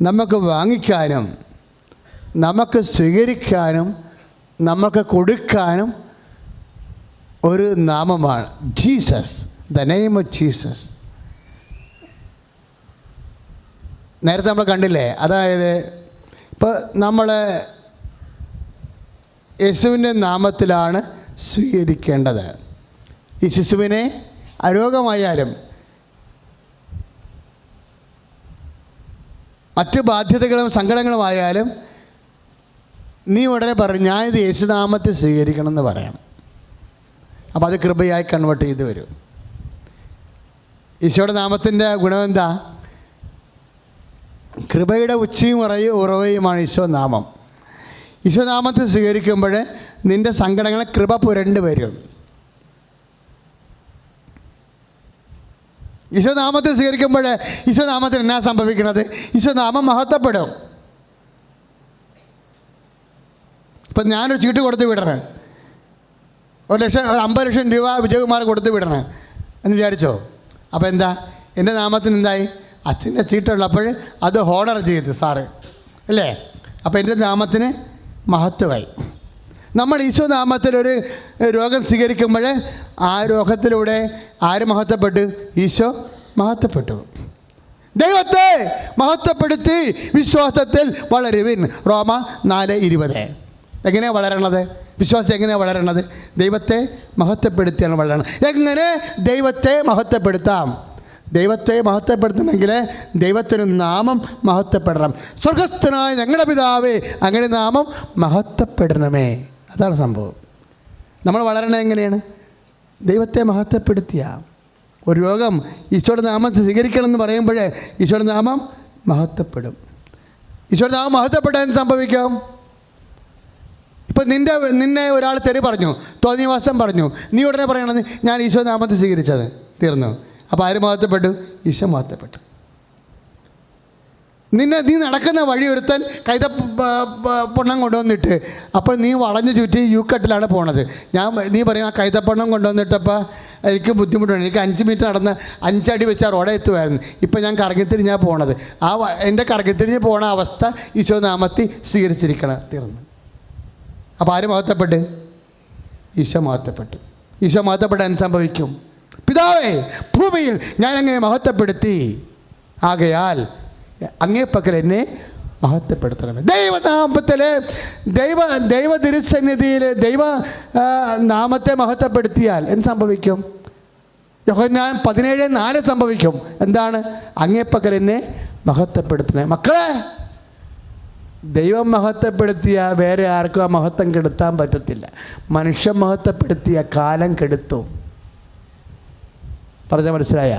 Speaker 2: നമുക്ക് വാങ്ങിക്കാനും നമുക്ക് സ്വീകരിക്കാനും നമുക്ക് കൊടുക്കാനും ഒരു നാമമാണ് Jesus, the name of Jesus. നേരത്തെ നമ്മൾ കണ്ടില്ലേ, അതായത് ഇപ്പോൾ നമ്മൾ യേശുവിൻ്റെ നാമത്തിലാണ് സ്വീകരിക്കേണ്ടത്. ഈ ശിശുവിനെ അരോഗമായാലും മറ്റ് ബാധ്യതകളും സങ്കടങ്ങളുമായാലും നീ ഉടനെ പറയും ഞാനിത് യേശുനാമത്തിൽ സ്വീകരിക്കണം എന്ന് പറയണം. അപ്പോൾ അത് കൃപയായി കൺവേർട്ട് ചെയ്ത് വരും. ഈശോയുടെ നാമത്തിൻ്റെ ഗുണമെന്താ? കൃപയുടെ ഉച്ചയും ഉറവയുമാണ് ഈശോ നാമം. ഈശോ നാമത്തിൽ സ്വീകരിക്കുമ്പോൾ നിൻ്റെ സങ്കടങ്ങളെ കൃപ പുരണ്ട് വരും. ഈശോ നാമത്തിൽ സ്വീകരിക്കുമ്പോൾ ഈശോ നാമത്തിൽ എന്നാ സംഭവിക്കുന്നത്? ഈശോ നാമം മഹത്വപ്പെടും. ഇപ്പം ഞാനൊരു ചീട്ട് കൊടുത്ത് വിടണേ, 50 ലക്ഷം രൂപ വിജയകുമാർ കൊടുത്ത് വിടണേ എന്ന് വിചാരിച്ചോ? അപ്പോൾ എന്താ, എൻ്റെ നാമത്തിന് എന്തായി? അച്ഛൻ്റെ ചീട്ടുള്ളപ്പോൾ അത് ഹോണർ ചെയ്ത് സാറ് അല്ലേ? അപ്പോൾ എൻ്റെ നാമത്തിന് മഹത്വമായി. നമ്മൾ ഈശോ നാമത്തിലൊരു രോഗം സ്വീകരിക്കുമ്പോൾ ആ രോഗത്തിലൂടെ ആര് മഹത്വപ്പെട്ടു? ഈശോ മഹത്വപ്പെട്ടു. ദൈവത്തെ മഹത്വപ്പെടുത്തി വിശ്വാസത്തിൽ വളരുവിൻ. റോമ 4:20. എങ്ങനെയാണ് വളരണത്? വിശ്വാസം എങ്ങനെയാണ് വളരണത്? ദൈവത്തെ മഹത്വപ്പെടുത്തിയാണ് വളരണം. എങ്ങനെ ദൈവത്തെ മഹത്വപ്പെടുത്താം? ദൈവത്തെ മഹത്വപ്പെടുത്തണമെങ്കിൽ ദൈവത്തിന് നാമം മഹത്വപ്പെടണം. സ്വർഗസ്ഥനായ ഞങ്ങളുടെ പിതാവേ, അങ്ങനെ നാമം മഹത്വപ്പെടണമേ. അതാണ് സംഭവം. നമ്മൾ വളരണത് എങ്ങനെയാണ്? ദൈവത്തെ മഹത്വപ്പെടുത്തിയ ഒരു രോഗം ഈശോയുടെ നാമം സ്വീകരിക്കണം എന്ന് പറയുമ്പോൾ ഈശോയുടെ നാമം മഹത്വപ്പെടും. ഈശോയുടെ നാമം മഹത്വപ്പെടാൻ സംഭവിക്കാം. ഇപ്പം നിന്നെ ഒരാൾ തെറി പറഞ്ഞു, തോന്നിവാസം പറഞ്ഞു, നീ ഉടനെ പറയണത് ഞാൻ ഈശോ നാമത്തെ സ്വീകരിച്ചത്, തീർന്നു. അപ്പോൾ ആര് മഹത്വപ്പെട്ടു? ഈശോ മഹത്വപ്പെട്ടു. നീ നടക്കുന്ന വഴി ഒരുത്തൻ കൈതപ്പൊണ്ണം കൊണ്ടുവന്നിട്ട് അപ്പോൾ നീ വളഞ്ഞു ചുറ്റി യൂക്കട്ടിലാണ് പോണത്. നീ പറയും ആ കൈതപ്പൊണ്ണം കൊണ്ടുവന്നിട്ടപ്പോൾ എനിക്ക് ബുദ്ധിമുട്ടുണ്ട്, എനിക്ക് 5 മിനിറ്റ് നടന്ന് 5 അടി വെച്ച് ആ റോഡെ എത്തുമായിരുന്നു. ഇപ്പം ഞാൻ കറങ്ങിത്തിരിഞ്ഞാൽ പോണത്. എൻ്റെ കറങ്ങിത്തിരിഞ്ഞ് പോണ അവസ്ഥ ഈശോ നാമത്തിൽ സ്വീകരിച്ചിരിക്കണം, തീർന്നു. അപ്പോൾ ആര് മഹത്വപ്പെട്ട്? ഈശോ മഹത്വപ്പെട്ടു. ഈശോ മഹത്വപ്പെടാൻ സംഭവിക്കും. പിതാവേ, ഭൂമിയിൽ ഞാൻ അങ്ങനെ മഹത്വപ്പെടുത്തി, ആകയാൽ അങ്ങേപ്പക്കൽ എന്നെ മഹത്വപ്പെടുത്തണമേ. ദൈവനാമത്തിൽ ദൈവ തിരുസന്നിധിയിൽ ദൈവ നാമത്തെ മഹത്വപ്പെടുത്തിയാൽ എന്ത് സംഭവിക്കും? യോഹന്നാൻ 17:4 സംഭവിക്കും. എന്താണ്? അങ്ങേപ്പക്കൽ എന്നെ മഹത്വപ്പെടുത്തണേ. മക്കളെ, ദൈവം മഹത്വപ്പെടുത്തിയ വേറെ ആർക്കും ആ മഹത്വം കെടുത്താൻ പറ്റത്തില്ല. മനുഷ്യൻ മഹത്വപ്പെടുത്തിയ കാലം കെടുത്തും. പറഞ്ഞാൽ മനസ്സിലായ?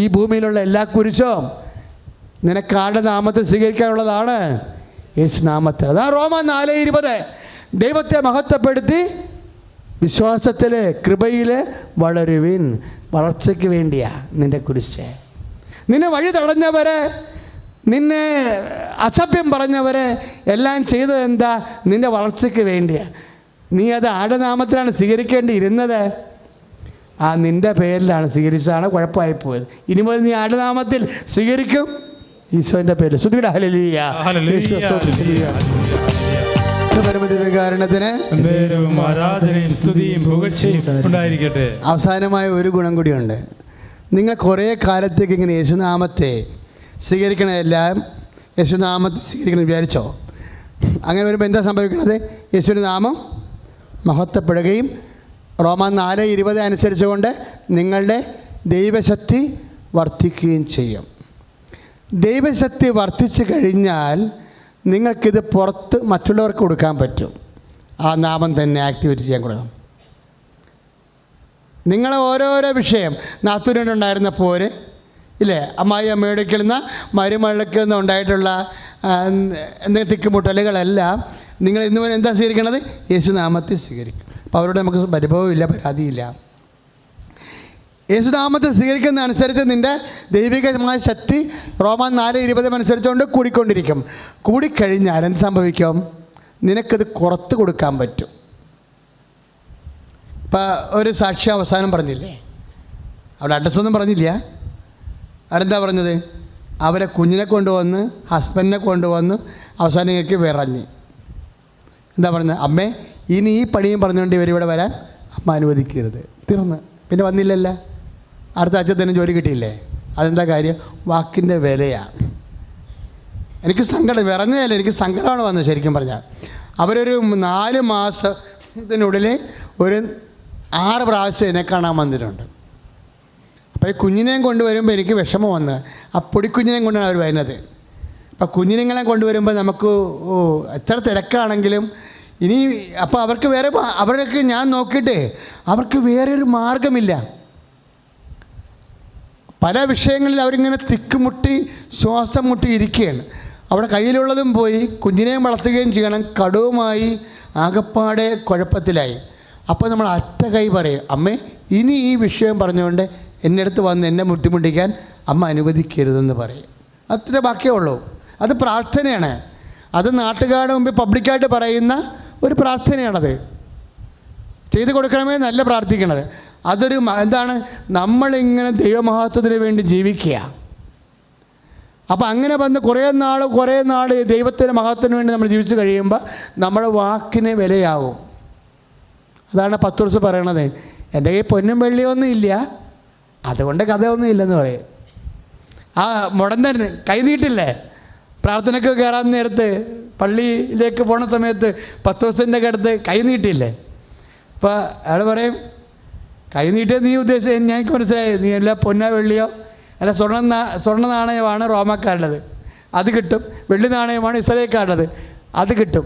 Speaker 2: ഈ ഭൂമിയിലുള്ള എല്ലാ കുരിശും നിനക്കാരുടെ നാമത്തിൽ സ്വീകരിക്കാനുള്ളതാണ്, യേശു നാമത്തിൽ. അതാ റോമ 4:20. ദൈവത്തെ മഹത്വപ്പെടുത്തി വിശ്വാസത്തിൽ കൃപയിൽ വളരുവിൻ. വളർച്ചയ്ക്ക് വേണ്ടിയാ നിൻ്റെ കുരിശ്. നിന്നെ വഴി തടഞ്ഞവരെ, നിന്നെ അസഭ്യം പറഞ്ഞവരെ എല്ലാം ചെയ്തത് എന്താ? നിൻ്റെ വളർച്ചയ്ക്ക് വേണ്ടിയാണ്. നീ അത് ആരുടെ നാമത്തിലാണ് സ്വീകരിക്കേണ്ടിയിരുന്നത്? നിൻ്റെ പേരിലാണ് സ്വീകരിച്ചതാണ് കുഴപ്പമായി പോയത്. ഇനി മുതൽ നീ ആരുടെ നാമത്തിൽ സ്വീകരിക്കും? ഈശോൻ്റെ പേരിൽ. സ്തുതിയുടെ ഹല്ലേലൂയ. പരമദിവ്യകാരുണ്യത്തിന്
Speaker 4: ആരാധനയും സ്തുതിയും പുകഴ്ചയും ഉണ്ടായിരിക്കട്ടെ.
Speaker 2: അവസാനമായ ഒരു ഗുണം കൂടിയുണ്ട്. നിങ്ങൾ കുറേ കാലത്തേക്ക് ഇങ്ങനെ യേശുനാമത്തെ സ്വീകരിക്കണമെല്ലാം യേശുനാമത്തെ സ്വീകരിക്കണം വിചാരിച്ചോ? അങ്ങനെ വരുമ്പോൾ എന്താ സംഭവിക്കുന്നത്? യേശുവിൻ്റെ നാമം മഹത്വപ്പെടുകയും റോമ 4:20 അനുസരിച്ചുകൊണ്ട് നിങ്ങളുടെ ദൈവശക്തി വർദ്ധിക്കുകയും ചെയ്യും. ദൈവശക്തി വർദ്ധിച്ചു കഴിഞ്ഞാൽ നിങ്ങൾക്കിത് പുറത്ത് മറ്റുള്ളവർക്ക് കൊടുക്കാൻ പറ്റും. ആ നാമം തന്നെ ആക്ടിവേറ്റ് ചെയ്യാൻ കൊടുക്കണം. നിങ്ങളെ ഓരോരോ വിഷയം, നാത്തൂനുണ്ടായിരുന്ന പോര് ഇല്ലേ, അമ്മായി അമ്മയുടെ കിളുന്ന മരുമകൾക്ക് നിന്ന് ഉണ്ടായിട്ടുള്ള എന്തെങ്കിലും തിക്കുമുട്ടലുകളെല്ലാം നിങ്ങൾ ഇന്ന് എന്താ സ്വീകരിക്കണത്? യേശുനാമത്തെ സ്വീകരിക്കും. അപ്പോൾ അവരോട് നമുക്ക് പരിഭവമില്ല, പരാതിയില്ല. യേശുനാമത്തെ സ്വീകരിക്കുന്ന അനുസരിച്ച് നിൻ്റെ ദൈവികമായ ശക്തി റോമൻ 4:20 അനുസരിച്ചുകൊണ്ട് കൂടിക്കൊണ്ടിരിക്കും. കൂടിക്കഴിഞ്ഞാൽ എന്ത് സംഭവിക്കും? നിനക്കത് പുറത്ത് കൊടുക്കാൻ പറ്റും. ഇപ്പം ഒരു സാക്ഷി അവസാനം പറഞ്ഞില്ലേ, അവിടെ അഡ്രസ്സൊന്നും പറഞ്ഞില്ല. അതെന്താ പറഞ്ഞത്? അവരെ കുഞ്ഞിനെ കൊണ്ടുവന്ന് ഹസ്ബൻഡിനെ കൊണ്ടുവന്ന് അവസാനം ഇങ്ങേക്ക് വിറഞ്ഞ് എന്താ പറഞ്ഞത്? അമ്മേ, ഇനി ഈ പണിയും പറഞ്ഞുകൊണ്ട് ഇവരിവിടെ വരാൻ അമ്മ അനുവദിക്കരുത്. തീർന്ന്. പിന്നെ വന്നില്ലല്ലോ. അടുത്ത ആഴ്ച തന്നെ ജോലി കിട്ടിയില്ലേ? അതെന്താ കാര്യം? വാക്കിൻ്റെ വിലയാണ്. എനിക്ക് സങ്കടം, വിറഞ്ഞതല്ല, എനിക്ക് സങ്കടമാണ് വന്നത് ശരിക്കും പറഞ്ഞാൽ. അവരൊരു 4 മാസത്തിനുള്ളിൽ ഒരു 6 പ്രാവശ്യം എന്നെ കാണാൻ വന്നിട്ടുണ്ട്. അപ്പോൾ ഈ കുഞ്ഞിനെയും കൊണ്ടുവരുമ്പോൾ എനിക്ക് വിഷമം വന്ന്, ആ പൊടിക്കുഞ്ഞിനെയും കൊണ്ടാണ് അവർ വരുന്നത്. അപ്പോൾ കുഞ്ഞിനെങ്ങളെ കൊണ്ടുവരുമ്പോൾ നമുക്ക് എത്ര തിരക്കാണെങ്കിലും ഇനി അപ്പോൾ അവർക്ക് അവർക്ക് ഞാൻ നോക്കിയിട്ട് അവർക്ക് വേറെ ഒരു മാർഗമില്ല. പല വിഷയങ്ങളിൽ അവരിങ്ങനെ തിക്കുമുട്ടി ശ്വാസം മുട്ടി ഇരിക്കുകയാണ്. അവിടെ കയ്യിലുള്ളതും പോയി, കുഞ്ഞിനെയും വളർത്തുകയും ചെയ്യണം, കടവുമായി ആകപ്പാടെ കുഴപ്പത്തിലായി. അപ്പോൾ നമ്മൾ അറ്റ കൈ പറയും, അമ്മേ ഇനി ഈ വിഷയം പറഞ്ഞുകൊണ്ട് എൻ്റെ അടുത്ത് വന്ന് എന്നെ ബുദ്ധിമുട്ടിക്കാൻ അമ്മ അനുവദിക്കരുതെന്ന് പറയും. അത്ര ബാക്കിയേ ഉള്ളൂ. അത് പ്രാർത്ഥനയാണ്. അത് നാട്ടുകാരുടെ മുമ്പിൽ പബ്ലിക്കായിട്ട് പറയുന്ന ഒരു പ്രാർത്ഥനയാണത്. ചെയ്തു കൊടുക്കണമേ നല്ല പ്രാർത്ഥിക്കണത്. അതൊരു എന്താണ്? നമ്മളിങ്ങനെ ദൈവമഹത്വത്തിന് വേണ്ടി ജീവിക്കുക. അപ്പോൾ അങ്ങനെ വന്ന് കുറേ നാൾ ദൈവത്തിൻ്റെ മഹത്വത്തിന് വേണ്ടി നമ്മൾ ജീവിച്ച് കഴിയുമ്പോൾ നമ്മുടെ വാക്കിന് വിലയാവും. അതാണ് പത്രോസ് പറയണത്, എൻ്റെ കയ്യിൽ പൊന്നും വെള്ളിയൊന്നും ഇല്ല, അതുകൊണ്ട് കഥയൊന്നും ഇല്ലെന്ന് പറയും. ആ മുടന്തൻ കൈ നീട്ടില്ലേ പ്രാർത്ഥനയ്ക്ക് കയറാൻ നേരത്ത്, പള്ളിയിലേക്ക് പോണ സമയത്ത് പത്രോസിൻ്റെ അടുത്ത് കൈ നീട്ടിയില്ലേ? അപ്പോൾ അയാൾ പറയും, കൈ നീട്ടിയത് നീ ഉദ്ദേശിച്ചത് ഞങ്ങൾക്ക് മനസ്സിലായി, നീ എല്ലാ പൊന്ന വെള്ളിയോ അല്ല സ്വർണ്ണ നാണയമാണ് റോമാക്കാരുള്ളത്, അത് കിട്ടും. വെള്ളി നാണയമാണ് ഇസ്രായേൽക്കാരുള്ളത്, അത് കിട്ടും.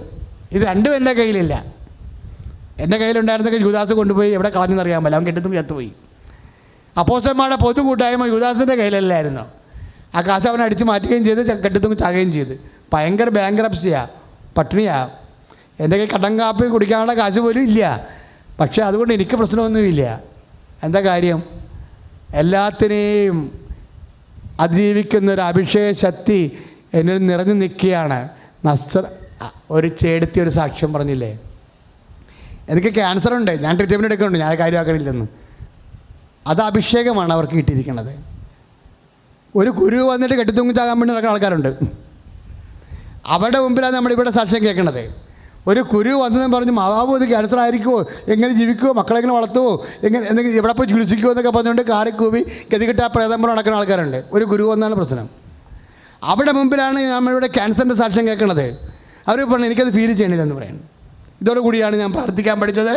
Speaker 2: ഇത് രണ്ടും എൻ്റെ കയ്യിലില്ല. എൻ്റെ കയ്യിലുണ്ടായിരുന്നൊക്കെ യൂദാസ് കൊണ്ടുപോയി എവിടെ കളഞ്ഞെന്നറിയാൻ പറ്റില്ല, അവൻ കെട്ടുന്നു ചത്തുപോയി. അപ്പോസ്തലന്മാരുടെ പൊതു കൂട്ടായ്മ യൂദാസിൻ്റെ കയ്യിലല്ലായിരുന്നു. ആ കാശ് അവനെ അടിച്ച് മാറ്റുകയും ചെയ്ത് കെട്ടുന്നു ചാകുകയും ചെയ്ത്. ഭയങ്കര ബാങ്ക്രപ്സിയാണ്, പട്ടിണിയാണ്. എൻ്റെ കയ്യിൽ കടം കാപ്പി കുടിക്കാനുള്ള കാശ് പോലും ഇല്ല. പക്ഷേ അതുകൊണ്ട് എനിക്ക് പ്രശ്നമൊന്നുമില്ല. എന്താ കാര്യം? എല്ലാത്തിനെയും അതിജീവിക്കുന്നൊരു അഭിഷേക ശക്തി എന്നിൽ നിറഞ്ഞു നിൽക്കുകയാണ്. ഒരു ചേടത്തി ഒരു സാക്ഷ്യം പറഞ്ഞില്ലേ, എനിക്ക് ക്യാൻസറുണ്ട്, ഞാൻ ട്രീറ്റ്മെൻറ്റ് എടുക്കുന്നുണ്ട്, ഞാൻ കാര്യമാക്കണില്ലെന്ന്. അത് അഭിഷേകമാണ് അവർക്ക് കിട്ടിയിരിക്കുന്നത്. ഒരു ഗുരു വന്നിട്ട് കെട്ടിത്തൂങ്ങിച്ചാകാൻ വേണ്ടി നടക്കുന്ന ആൾക്കാരുണ്ട്. അവരുടെ മുമ്പിലാണ് നമ്മളിവിടെ സാക്ഷ്യം കേൾക്കണത്. ഒരു കുരു വന്നതെന്ന് പറഞ്ഞ് മാതാവ് ഇത് ക്യാൻസർ ആയിരിക്കുമോ, എങ്ങനെ ജീവിക്കുമോ, മക്കളെങ്ങനെ വളർത്തുമോ, എന്തെങ്കിലും എവിടെ പോയി ചികിത്സിക്കുമോ എന്നൊക്കെ പറഞ്ഞുകൊണ്ട് കാറിക്കൂവി ഗതികിട്ട പ്രേതമ്പരം നടക്കുന്ന ആൾക്കാരുണ്ട്. ഒരു ഗുരു വന്നാണ് പ്രശ്നം. അവിടെ മുമ്പിലാണ് നമ്മളിവിടെ ക്യാൻസറിൻ്റെ സാക്ഷ്യം കേൾക്കണത്. അവർ പറഞ്ഞു എനിക്കത് ഫീൽ ചെയ്യണില്ലെന്ന് പറയുന്നു. ഇതോടുകൂടിയാണ് ഞാൻ പ്രാർത്ഥിക്കാൻ പഠിച്ചത്,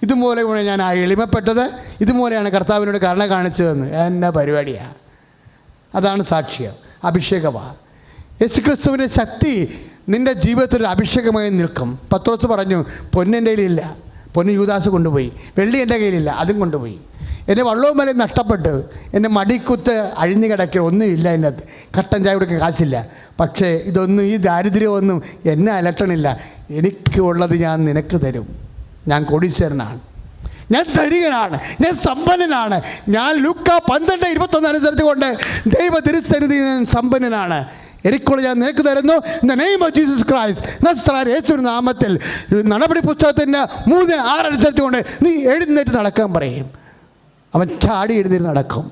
Speaker 2: ഇതുപോലെ ഞാൻ എളിമപ്പെട്ടത്, ഇതുപോലെയാണ് കർത്താവിനോട് കരുണ കാണിച്ചതെന്ന്. എന്നാ പരിപാടിയാണ്. അതാണ് സാക്ഷ്യം, അഭിഷേകമാണ്. യേശുക്രിസ്തുവിൻ്റെ ശക്തി നിൻ്റെ ജീവിതത്തിൽ അഭിഷേകമായി നിൽക്കും. പത്രോസ് പറഞ്ഞു, പൊന്നെൻ്റെ കയ്യിലില്ല, പൊന്ന് യൂദാസ് കൊണ്ടുപോയി, വെള്ളി എൻ്റെ കയ്യിലില്ല, അതും കൊണ്ടുപോയി. എൻ്റെ വള്ളവും വലയും നഷ്ടപ്പെട്ട് എൻ്റെ മടിക്കുത്ത് അഴിഞ്ഞു കിടക്കുക, ഒന്നുമില്ല എൻ്റെ അകത്ത്, കട്ടൻ ചായ കൊടുക്കാൻ കാശില്ല. പക്ഷേ ഇതൊന്നും, ഈ ദാരിദ്ര്യമൊന്നും എന്നെ അലട്ടണില്ല. എനിക്ക് ഉള്ളത് ഞാൻ നിനക്ക് തരും. ഞാൻ കോടീശ്വരനാണ്, ഞാൻ ധനികനാണ്, ഞാൻ സമ്പന്നനാണ്. ഞാൻ ലൂക്കാ 12:21 അനുസരിച്ച് കൊണ്ട് ദൈവ തിരുസന്നിധി ഞാൻ സമ്പന്നനാണ്. എനിക്കുള്ള ഞാൻ നിനക്ക് തരുന്നു. In the name of Jesus Christ, നസ്രായനായ യേശുവിന്റെ നാമത്തിൽ. നടപടി പുസ്തകത്തിൻ്റെ 3:6 അനുസരിച്ച് കൊണ്ട് നീ എഴുന്നേറ്റ് നടക്കാൻ പറയും. അവൻ ചാടി എഴുന്നേറ്റ് നടക്കും.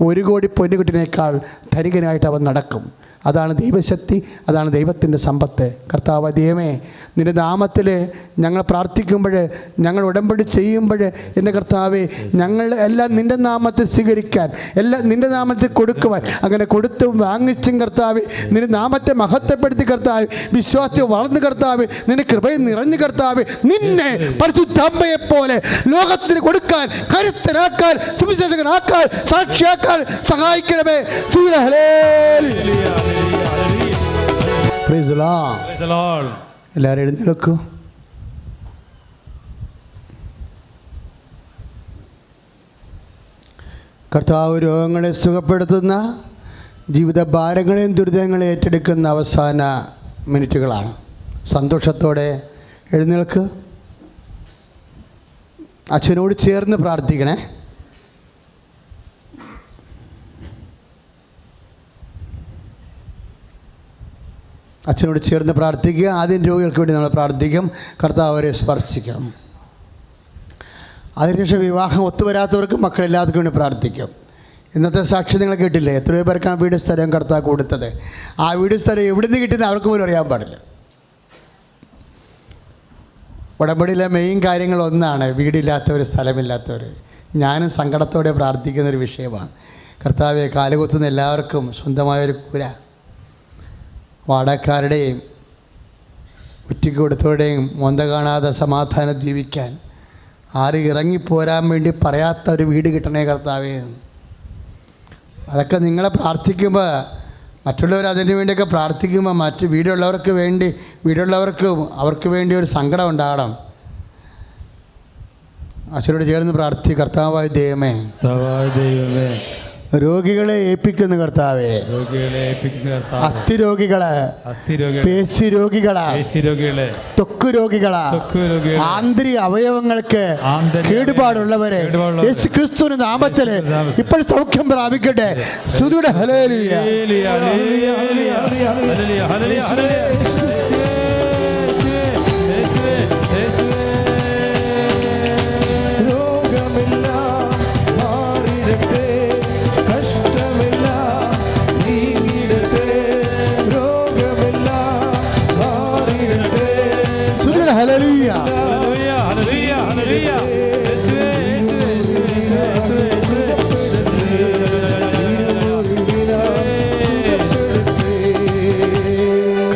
Speaker 2: 1 കോടി പൊന്നുകുട്ടിനേക്കാൾ ധനികനായിട്ട് അവൻ നടക്കും. അതാണ് ദൈവശക്തി, അതാണ് ദൈവത്തിൻ്റെ സമ്പത്ത്. കർത്താവ് ദൈവമേ, നിൻ്റെ നാമത്തിൽ ഞങ്ങൾ പ്രാർത്ഥിക്കുമ്പോൾ, ഞങ്ങൾ ഉടമ്പടി ചെയ്യുമ്പോൾ, എൻ്റെ കർത്താവെ, ഞങ്ങൾ എല്ലാം നിൻ്റെ നാമത്തിൽ സ്വീകരിക്കാൻ, എല്ലാം നിൻ്റെ നാമത്തിൽ കൊടുക്കുവാൻ, അങ്ങനെ കൊടുത്തും വാങ്ങിച്ചും കർത്താവ് നിൻ്റെ നാമത്തെ മഹത്വപ്പെടുത്തി കർത്താവ്, വിശ്വാസത്തെ വളർന്ന് കർത്താവ്, നിൻ്റെ കൃപയിൽ നിറഞ്ഞു കർത്താവ്, നിന്നെ പരിശുദ്ധമ്മയെപ്പോലെ ലോകത്തിന് കൊടുക്കാൻ, കരുത്തനാക്കാൻ, സുവിശേഷകനാക്കാൻ, സാക്ഷിയാക്കാൻ സഹായിക്കണമേ.
Speaker 1: Price the Lord. എല്ലാവരും എഴുന്നേൽക്കൂ.
Speaker 2: കർത്താവ് രോഗങ്ങളെ സുഖപ്പെടുത്തുന്ന, ജീവിത ഭാരങ്ങളെയും ദുരിതങ്ങളെയും ഏറ്റെടുക്കുന്ന അവസാന മിനിറ്റുകളാണ്. സന്തോഷത്തോടെ എഴുന്നേൽക്ക്. അച്ഛനോട് ചേർന്ന് പ്രാർത്ഥിക്കണേ. അച്ഛനോട് ചേർന്ന് പ്രാർത്ഥിക്കുക. ആദ്യം രോഗികൾക്ക് വേണ്ടി നമ്മൾ പ്രാർത്ഥിക്കും. കർത്താവ് അവരെ സ്പർശിക്കും. അതിനുശേഷം വിവാഹം ഒത്തുവരാത്തവർക്കും മക്കളില്ലാത്തവർക്കും വേണ്ടി പ്രാർത്ഥിക്കും. ഇന്നത്തെ സാക്ഷി നിങ്ങൾ കേട്ടില്ലേ? എത്രയോ പേർക്കാണ് വീട് സ്ഥലം കർത്താവ് കൊടുത്തത്. ആ വീട് സ്ഥലം എവിടെ നിന്ന് കിട്ടുന്ന അവർക്ക് പോലും അറിയാൻ പാടില്ല. ഉടമ്പടിയിലെ മെയിൻ കാര്യങ്ങൾ ഒന്നാണ് വീടില്ലാത്തവർ, സ്ഥലമില്ലാത്തവർ. ഞാനും സങ്കടത്തോടെ പ്രാർത്ഥിക്കുന്നൊരു വിഷയമാണ്. കർത്താവെ, കാലുകുത്തുന്ന എല്ലാവർക്കും സ്വന്തമായൊരു കൂര, വാടകക്കാരുടെയും ഒറ്റയ്ക്ക് കൊടുത്തവരുടെയും മൊന്ത കാണാതെ സമാധാനം ജീവിക്കാൻ ആരും ഇറങ്ങിപ്പോരാൻ വേണ്ടി പറയാത്ത ഒരു വീട് കിട്ടണേ കർത്താവേ. അതൊക്കെ നിങ്ങളെ പ്രാർത്ഥിക്കുമ്പോൾ, മറ്റുള്ളവർ അതിന് വേണ്ടിയൊക്കെ പ്രാർത്ഥിക്കുമ്പോൾ മറ്റ് അവർക്ക് വേണ്ടി ഒരു സങ്കടം ഉണ്ടാകണം. അച്ഛനോട് ചേർന്ന് കർത്താവായ ദൈവമേ, രോഗികളെ ഏൽപ്പിക്കുന്ന കർത്താവേ, അസ്ഥി രോഗികളെ, പേശി രോഗികളെ, ത്വക്ക് രോഗികളെ, ആന്തരിക അവയവങ്ങൾക്ക് കേടുപാടുള്ളവരെ യേശു ക്രിസ്തുവിന്റെ നാമത്തില് ഇപ്പോൾ സൗഖ്യം പ്രാപിക്കട്ടെ. സ്തുതിയുടെ ഹല്ലേലൂയ.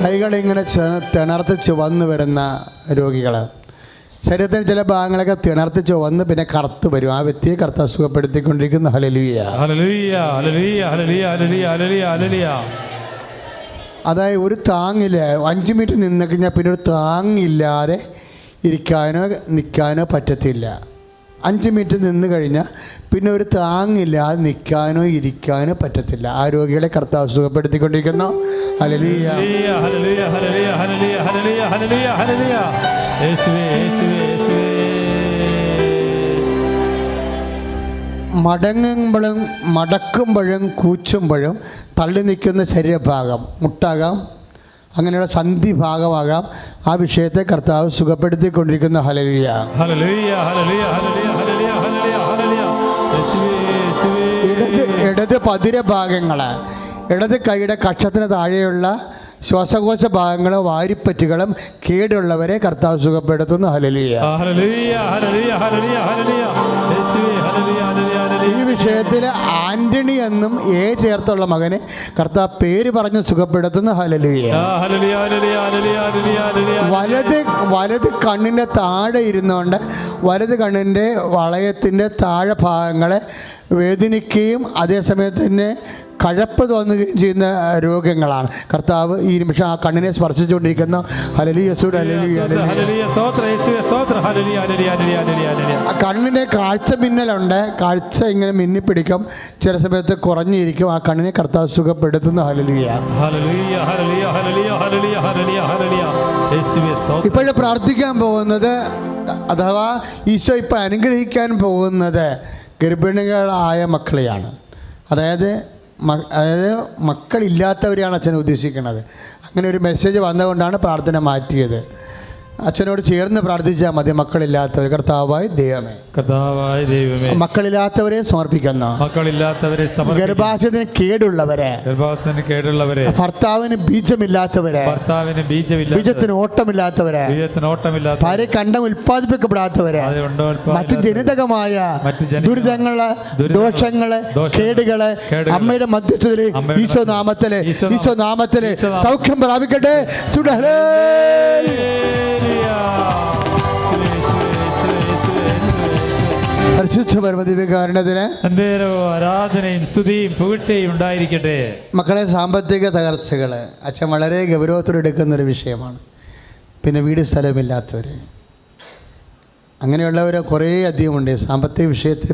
Speaker 2: കൈകളിങ്ങനെ തിണർത്തിച്ച് വന്നു വരുന്ന രോഗികൾ, ശരീരത്തിന് ചില ഭാഗങ്ങളൊക്കെ തിണർത്തിച്ച് വന്ന് പിന്നെ കറുത്ത് വരും. ആ വ്യക്തിയെ കർത്താവ് സുഖപ്പെടുത്തിക്കൊണ്ടിരിക്കുന്ന ഹല്ലേലൂയ. അതായത് ഒരു താങ്ങില്ല, 5 മിനിറ്റ് നിന്ന് കഴിഞ്ഞാൽ പിന്നെ ഒരു താങ്ങില്ലാതെ ഇരിക്കാനോ നിൽക്കാനോ പറ്റത്തില്ല. 5 മിനിറ്റ് നിന്ന് കഴിഞ്ഞാൽ പിന്നെ ഒരു താങ്ങില്ലാതെ നിൽക്കാനോ ഇരിക്കാനോ പറ്റത്തില്ല. ആ രോഗികളെ കർത്താവ് സുഖപ്പെടുത്തിക്കൊണ്ടിരിക്കുന്നു. ഹല്ലേലൂയ. മടക്കുമ്പോഴും കൂച്ചുമ്പോഴും തള്ളി നിൽക്കുന്ന ശരീരഭാഗം, മുട്ടാകാം, അങ്ങനെയുള്ള സന്ധി ഭാഗമാകാം. ആ വിഷയത്തെ കർത്താവ് സുഖപ്പെടുത്തിക്കൊണ്ടിരിക്കുന്ന ഹല്ലേലൂയ. ഇടത് പതിര ഭാഗങ്ങൾ, ഇടത് കൈയുടെ കക്ഷത്തിന് താഴെയുള്ള ശ്വാസകോശ ഭാഗങ്ങളും വാരിപ്പറ്റുകളും കേടുള്ളവരെ കർത്താവ് സുഖപ്പെടുത്തുന്നു. ഹല്ലേലൂയ. ഈ വിഷയത്തിൽ ആന്റണി എന്നും ചേർത്തുള്ള മകനെ കർത്താവ് പേര് പറഞ്ഞ് സുഖപ്പെടുത്തുന്നു. ഹല്ലേലൂയ. വലത് കണ്ണിൻ്റെ താഴെ ഇരുന്നുകൊണ്ട് വലത് കണ്ണിൻ്റെ വളയത്തിൻ്റെ താഴെ ഭാഗങ്ങളെ വേദനിക്കുകയും അതേസമയത്ത് തന്നെ കഴപ്പ് തോന്നുകയും ചെയ്യുന്ന രോഗങ്ങളാണ്. കർത്താവ് ഈ നിമിഷം ആ കണ്ണിനെ സ്പർശിച്ചുകൊണ്ടിരിക്കുന്നു. ഹല്ലേലൂയ. കണ്ണിനെ കാഴ്ച മിന്നലുണ്ട്, കാഴ്ച ഇങ്ങനെ മിന്നിപ്പിടിക്കും, ചില സമയത്ത് കുറഞ്ഞിരിക്കും. ആ കണ്ണിനെ കർത്താവ് സുഖപ്പെടുത്തുന്നു. ഹല്ലേലൂയ. ഇപ്പോഴും പ്രാർത്ഥിക്കാൻ പോകുന്നത്, അഥവാ ഈശോ ഇപ്പോൾ അനുഗ്രഹിക്കാൻ പോകുന്നത് ഗർഭിണികളായ മക്കളെയാണ്. അതായത് മക്കളില്ലാത്തവരെയാണ് അച്ഛൻ ഉദ്ദേശിക്കുന്നത്. അങ്ങനെ ഒരു മെസ്സേജ് വന്നുകൊണ്ടാണ് പ്രാർത്ഥന മാറ്റിയത്. അച്ഛനോട് ചേർന്ന് പ്രാർത്ഥിച്ചാൽ മതി. മക്കളില്ലാത്തവർ കർത്താവായ ദൈവമേ, മക്കളില്ലാത്തവരെ സമർപ്പിക്കുന്നു. ഗർഭാശയത്തിന് കേടുള്ളവരെ, ഭർത്താവിന് ബീജമില്ലാത്തവരെ, ബീജത്തിന് ഓട്ടമില്ലാത്തവരെ, ഭാര്യ കണ്ടം ഉൽപ്പാദിപ്പിക്കപ്പെടാത്തവരെ, മറ്റു ജനിതകമായ ദുരിതങ്ങള്, ദോഷങ്ങള്, കേടുകള് അമ്മയുടെ മധ്യസ്ഥതയില് ഈശോ നാമത്തില് സൗഖ്യം പ്രാപിക്കട്ടെ.
Speaker 4: ആരാധനയും സ്തുതിയും പുകഴ്ചയും ഉണ്ടായിരിക്കട്ടെ.
Speaker 2: മക്കളെ, സാമ്പത്തിക തകർച്ചകൾ അച്ഛൻ വളരെ ഗൗരവത്തോടെടുക്കുന്നൊരു വിഷയമാണ്. പിന്നെ വീട് സ്ഥലമില്ലാത്തവർ, അങ്ങനെയുള്ളവർ കുറേ അധികമുണ്ട്. സാമ്പത്തിക വിഷയത്തിൽ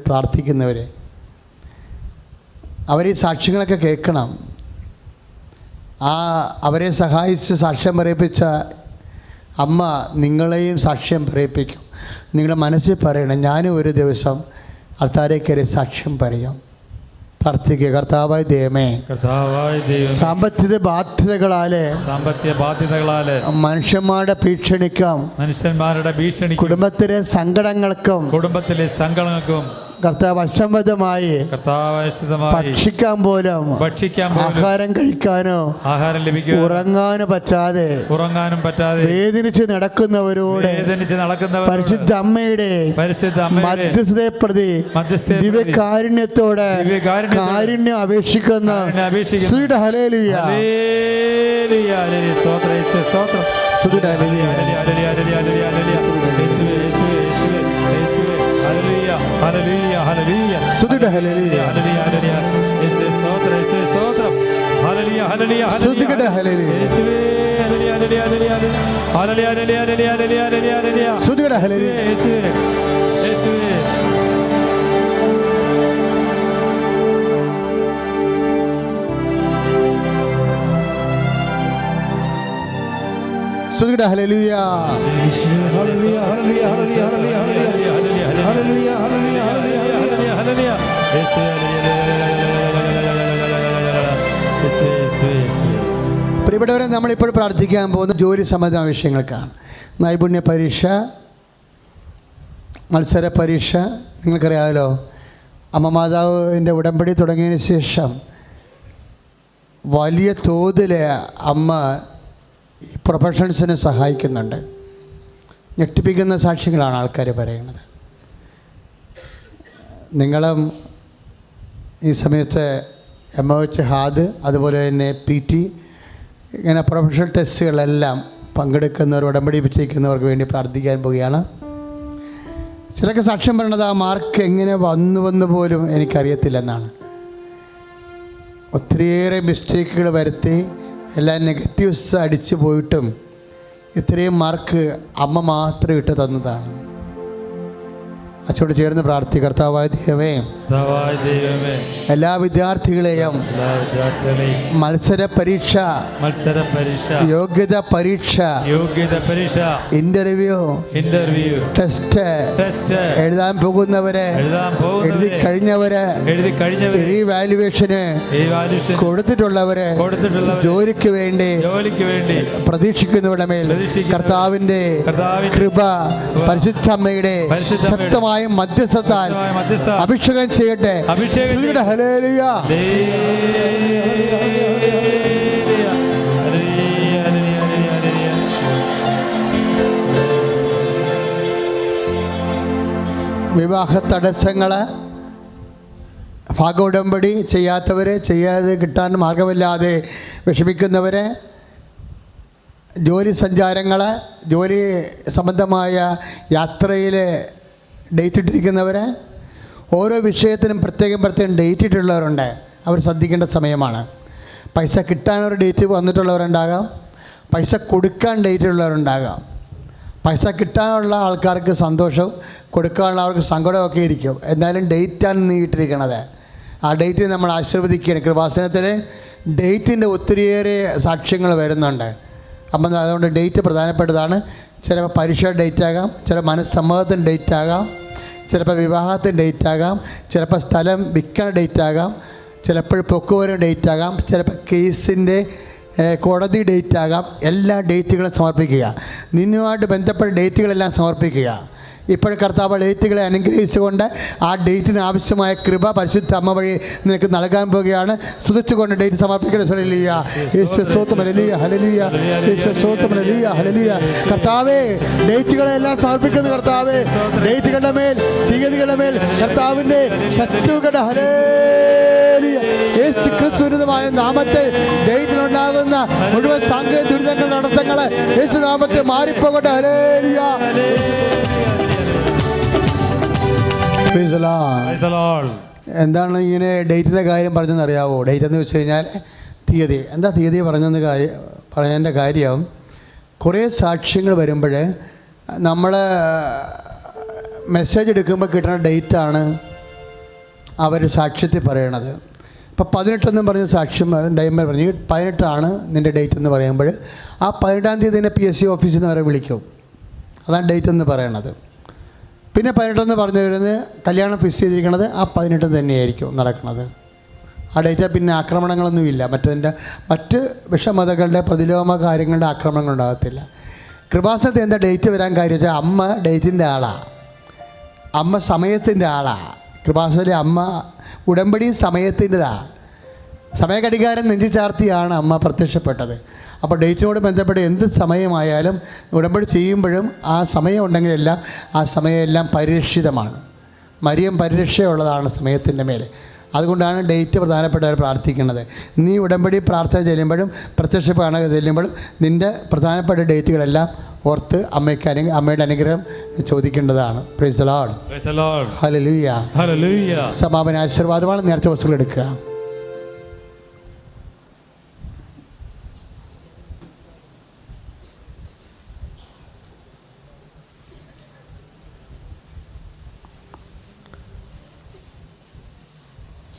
Speaker 2: പ്രാർത്ഥിക്കുന്നവർ
Speaker 1: അവർ ഈ സാക്ഷ്യങ്ങളൊക്കെ കേൾക്കണം. അവരെ സഹായിച്ച് സാക്ഷ്യം പറയിപ്പിച്ച അമ്മ നിങ്ങളെയും സാക്ഷ്യം പറയിപ്പിക്കും. നിങ്ങളുടെ മനസ്സിൽ പറയണം, ഞാനും ഒരു ദിവസം അൾത്താരയിൽ കയറി സാക്ഷ്യം പറയാം. പ്രാർത്ഥിക്കുക. കർത്താവായ ദൈവമേ, സാമ്പത്തിക ബാധ്യതകളാല് മനുഷ്യന്മാരുടെ ഭീഷണിക്കും കുടുംബത്തിലെ സങ്കടങ്ങൾക്കും കർത്താവ് അസംബദ്ധമായി ഭക്ഷിക്കാൻ പോലും ആഹാരം കഴിക്കാനോ ഉറങ്ങാനോ പറ്റാതെ വേദനിച്ച് നടക്കുന്നവരോട് പരിശുദ്ധ അമ്മയുടെ മധ്യസ്ഥതയെ പ്രതി ദിവ്യകാരുണ്യത്തോടെ കാരുണ്യം അപേക്ഷിക്കുന്ന സ്തുതിയുടെ ഹല്ലേലൂയ. പ്രിയപ്പെട്ടവരെ, നമ്മളിപ്പോൾ പ്രാർത്ഥിക്കാൻ പോകുന്ന ജോലി സംബന്ധമായ വിഷയങ്ങൾക്കാണ്. നൈപുണ്യ പരീക്ഷ, മത്സര പരീക്ഷ. നിങ്ങൾക്കറിയാമല്ലോ, അമ്മ മാതാവിൻ്റെ ഉടമ്പടി തുടങ്ങിയതിന് ശേഷം വലിയ തോതിൽ അമ്മ പ്രൊഫഷണൽസിനെ സഹായിക്കുന്നുണ്ട്. ഞെട്ടിപ്പിക്കുന്ന സാക്ഷ്യങ്ങളാണ് ആൾക്കാർ പറയുന്നത്. നിങ്ങളും ഈ സമയത്ത് MOH ഹാദ്, അതുപോലെ തന്നെ PT, ഇങ്ങനെ പ്രൊഫഷണൽ ടെസ്റ്റുകളെല്ലാം പങ്കെടുക്കുന്നവർ, ഉടമ്പടി വിജയിക്കുന്നവർക്ക് വേണ്ടി പ്രാർത്ഥിക്കാൻ പോവുകയാണ്. ചിലർക്ക് സാക്ഷ്യം പറയണത് ആ മാർക്ക് എങ്ങനെ വന്നു പോലും എനിക്കറിയത്തില്ലെന്നാണ്. ഒത്തിരിയേറെ മിസ്റ്റേക്കുകൾ വരുത്തി എല്ലാ നെഗറ്റീവ്സ് അടിച്ചു പോയിട്ടും ഇത്രയും മാർക്ക് അമ്മ മാത്രം ഇട്ട് തന്നതാണ്. അച്ഛനോട് ചേർന്ന് പ്രാർത്ഥി. കർത്താവായ ദൈവമേ, എല്ലാ വിദ്യാർത്ഥികളെയും മത്സര പരീക്ഷ, യോഗ്യത പരീക്ഷ, ഇന്റർവ്യൂ, ടെസ്റ്റ് എഴുതാൻ പോകുന്നവരെ, എഴുതി കഴിഞ്ഞവരെ, റീവാലുവേഷന് കൊടുത്തിട്ടുള്ളവരെ, ജോലിക്ക് വേണ്ടി പ്രതീക്ഷിക്കുന്നവരുടെ മേൽ കർത്താവിൻ്റെ കൃപ, പരിശുദ്ധ അമ്മയുടെ ശക്തമായ മധ്യസ്ഥത്താൽ അഭിഷേകം ചെയ്യട്ടെ. ഹല്ലേലൂയ. വിവാഹ തടസ്സങ്ങൾ, ഭാഗ ഉടമ്പടി ചെയ്യാത്തവരെ, ചെയ്യാതെ കിട്ടാൻ മാർഗമില്ലാതെ വിഷമിക്കുന്നവരെ, ജോലി സഞ്ചാരങ്ങൾ, ജോലി സംബന്ധമായ യാത്രയിൽ ഡേറ്റ് ഇട്ടിരിക്കുന്നവർ, ഓരോ വിഷയത്തിനും പ്രത്യേകം ഡേറ്റ് ഇട്ടുള്ളവരുണ്ട്. അവർ ശ്രദ്ധിക്കേണ്ട സമയമാണ്. പൈസ കിട്ടാനൊരു ഡേറ്റ് വന്നിട്ടുള്ളവരുണ്ടാകാം, പൈസ കൊടുക്കാൻ ഡേറ്റ് ഉള്ളവരുണ്ടാകാം. പൈസ കിട്ടാനുള്ള ആൾക്കാർക്ക് സന്തോഷവും കൊടുക്കാനുള്ളവർക്ക് സങ്കടമൊക്കെ ഇരിക്കും. എന്നാലും ഡേറ്റാണ് നീട്ടിരിക്കണത്. ആ ഡേറ്റ് നമ്മൾ ആശീർവദിക്കുകയാണ്. കൃപാസനത്തിൽ ഡേറ്റിൻ്റെ ഒത്തിരിയേറെ സാക്ഷ്യങ്ങൾ വരുന്നുണ്ട്. അപ്പം അതുകൊണ്ട് ഡേറ്റ് പ്രധാനപ്പെട്ടതാണ്. ചിലപ്പോൾ പരീക്ഷയുടെ ഡേറ്റ് ആകാം, ചില മനസ്സമ്മതത്തിന് ഡേറ്റ് ആകാം, ചിലപ്പോൾ വിവാഹത്തിന് ഡേറ്റ് ആകാം, ചിലപ്പോൾ സ്ഥലം വിൽക്കാൻ ഡേറ്റ് ആകാം, ചിലപ്പോൾ പൊക്കുവരം ഡേറ്റ് ആകാം, ചിലപ്പോൾ കേസിൻ്റെ കോടതി ഡേറ്റ് ആകാം. എല്ലാ ഡേറ്റുകളും സമർപ്പിക്കുക. നിന്നുമായിട്ട് ബന്ധപ്പെട്ട ഡേറ്റുകളെല്ലാം സമർപ്പിക്കുക. ഇപ്പോൾ കർത്താവ് ഡേറ്റുകളെ അനുഗ്രഹിച്ചുകൊണ്ട് ആ ഡേറ്റിന് ആവശ്യമായ കൃപ പരിശുദ്ധ അമ്മ വഴി നിനക്ക് നൽകാൻ പോവുകയാണ്. സ്തുതിച്ചുകൊണ്ട് ഡേറ്റ് സമർപ്പിക്കണം. കർത്താവേ, ഡേറ്റുകളെല്ലാം സമർപ്പിക്കുന്നു. കർത്താവേ, ഡേറ്റുകളുടെ മേൽ, തീയതികളുടെ മേൽ കർത്താവിൻ്റെ ശത്രുക്കളുടെ ഹല്ലേലൂയ യേശു ക്രിസ്തുവിനുമായ നാമത്തെ ഡേറ്റിനുണ്ടാകുന്ന മുഴുവൻ സാങ്കേതിക ദുരിതങ്ങൾ, തടസ്സങ്ങൾ യേശു നാമത്തെ മാറിപ്പോകട്ടെ. ഹല്ലേലൂയ. എന്താണ് ഇങ്ങനെ ഡേറ്റിൻ്റെ കാര്യം പറഞ്ഞതെന്ന് അറിയാവോ? ഡേറ്റ് എന്ന് വെച്ച് കഴിഞ്ഞാൽ തീയതി. എന്താ തീയതി പറഞ്ഞതിൻ്റെ കാര്യം, കുറേ സാക്ഷ്യങ്ങൾ വരുമ്പോൾ നമ്മൾ മെസ്സേജ് എടുക്കുമ്പോൾ കിട്ടുന്ന ഡേറ്റാണ് അവർ സാക്ഷ്യത്തിൽ പറയണത്.
Speaker 2: ഇപ്പോൾ 18 എന്നും പറഞ്ഞ് സാക്ഷ്യം ഡൈമർ പറഞ്ഞു 18 നിൻ്റെ ഡേറ്റ് എന്ന് പറയുമ്പോൾ ആ 18-ാം തീയതി തന്നെ PSC ഓഫീസിൽ നിന്ന് വരെ വിളിക്കും. അതാണ് ഡേറ്റ് എന്ന് പറയണത്. പിന്നെ 18 പറഞ്ഞു വരുന്നത് കല്യാണം ഫിക്സ് ചെയ്തിരിക്കുന്നത് ആ 18 തന്നെയായിരിക്കും നടക്കുന്നത്. ആ ഡേറ്റ് പിന്നെ ആക്രമണങ്ങളൊന്നുമില്ല, മറ്റ് വിഷമതകളുടെ പ്രതിലോമ കാര്യങ്ങളുടെ ആക്രമണങ്ങളുണ്ടാകത്തില്ല. കൃപാസനത്തിൽ എന്താ ഡേറ്റ് വരാൻ കാര്യം വെച്ചാൽ അമ്മ ഡേറ്റിൻ്റെ ആളാണ്, അമ്മ സമയത്തിൻ്റെ ആളാണ്. കൃപാസനത്തിലെ അമ്മ ഉടമ്പടി സമയത്തിൻ്റെതാണ്. സമയഘടികാരം നെഞ്ചി ചാർത്തിയാണ് അമ്മ പ്രത്യക്ഷപ്പെട്ടത്. അപ്പോൾ ഡേറ്റിനോട് ബന്ധപ്പെട്ട് എന്ത് സമയമായാലും ഉടമ്പടി ചെയ്യുമ്പോഴും ആ സമയം ഉണ്ടെങ്കിലെല്ലാം ആ സമയമെല്ലാം പരിരക്ഷിതമാണ്. മരിയം പരിരക്ഷയുള്ളതാണ് സമയത്തിൻ്റെ മേലെ. അതുകൊണ്ടാണ് ഡേറ്റ് പ്രധാനപ്പെട്ടവർ പ്രാർത്ഥിക്കുന്നത്. നീ ഉടമ്പടി പ്രാർത്ഥന ചെല്ലുമ്പോഴും പ്രത്യക്ഷപ്പെടാൻ ചെല്ലുമ്പോഴും നിൻ്റെ പ്രധാനപ്പെട്ട ഡേറ്റുകളെല്ലാം ഓർത്ത് അമ്മയുടെ അനുഗ്രഹം ചോദിക്കേണ്ടതാണ്. Praise the Lord. ഹല്ലേലൂയ. സമാപന ആശീർവാദമാണ്. നേർച്ച വസ്തുക്കൾ എടുക്കുക.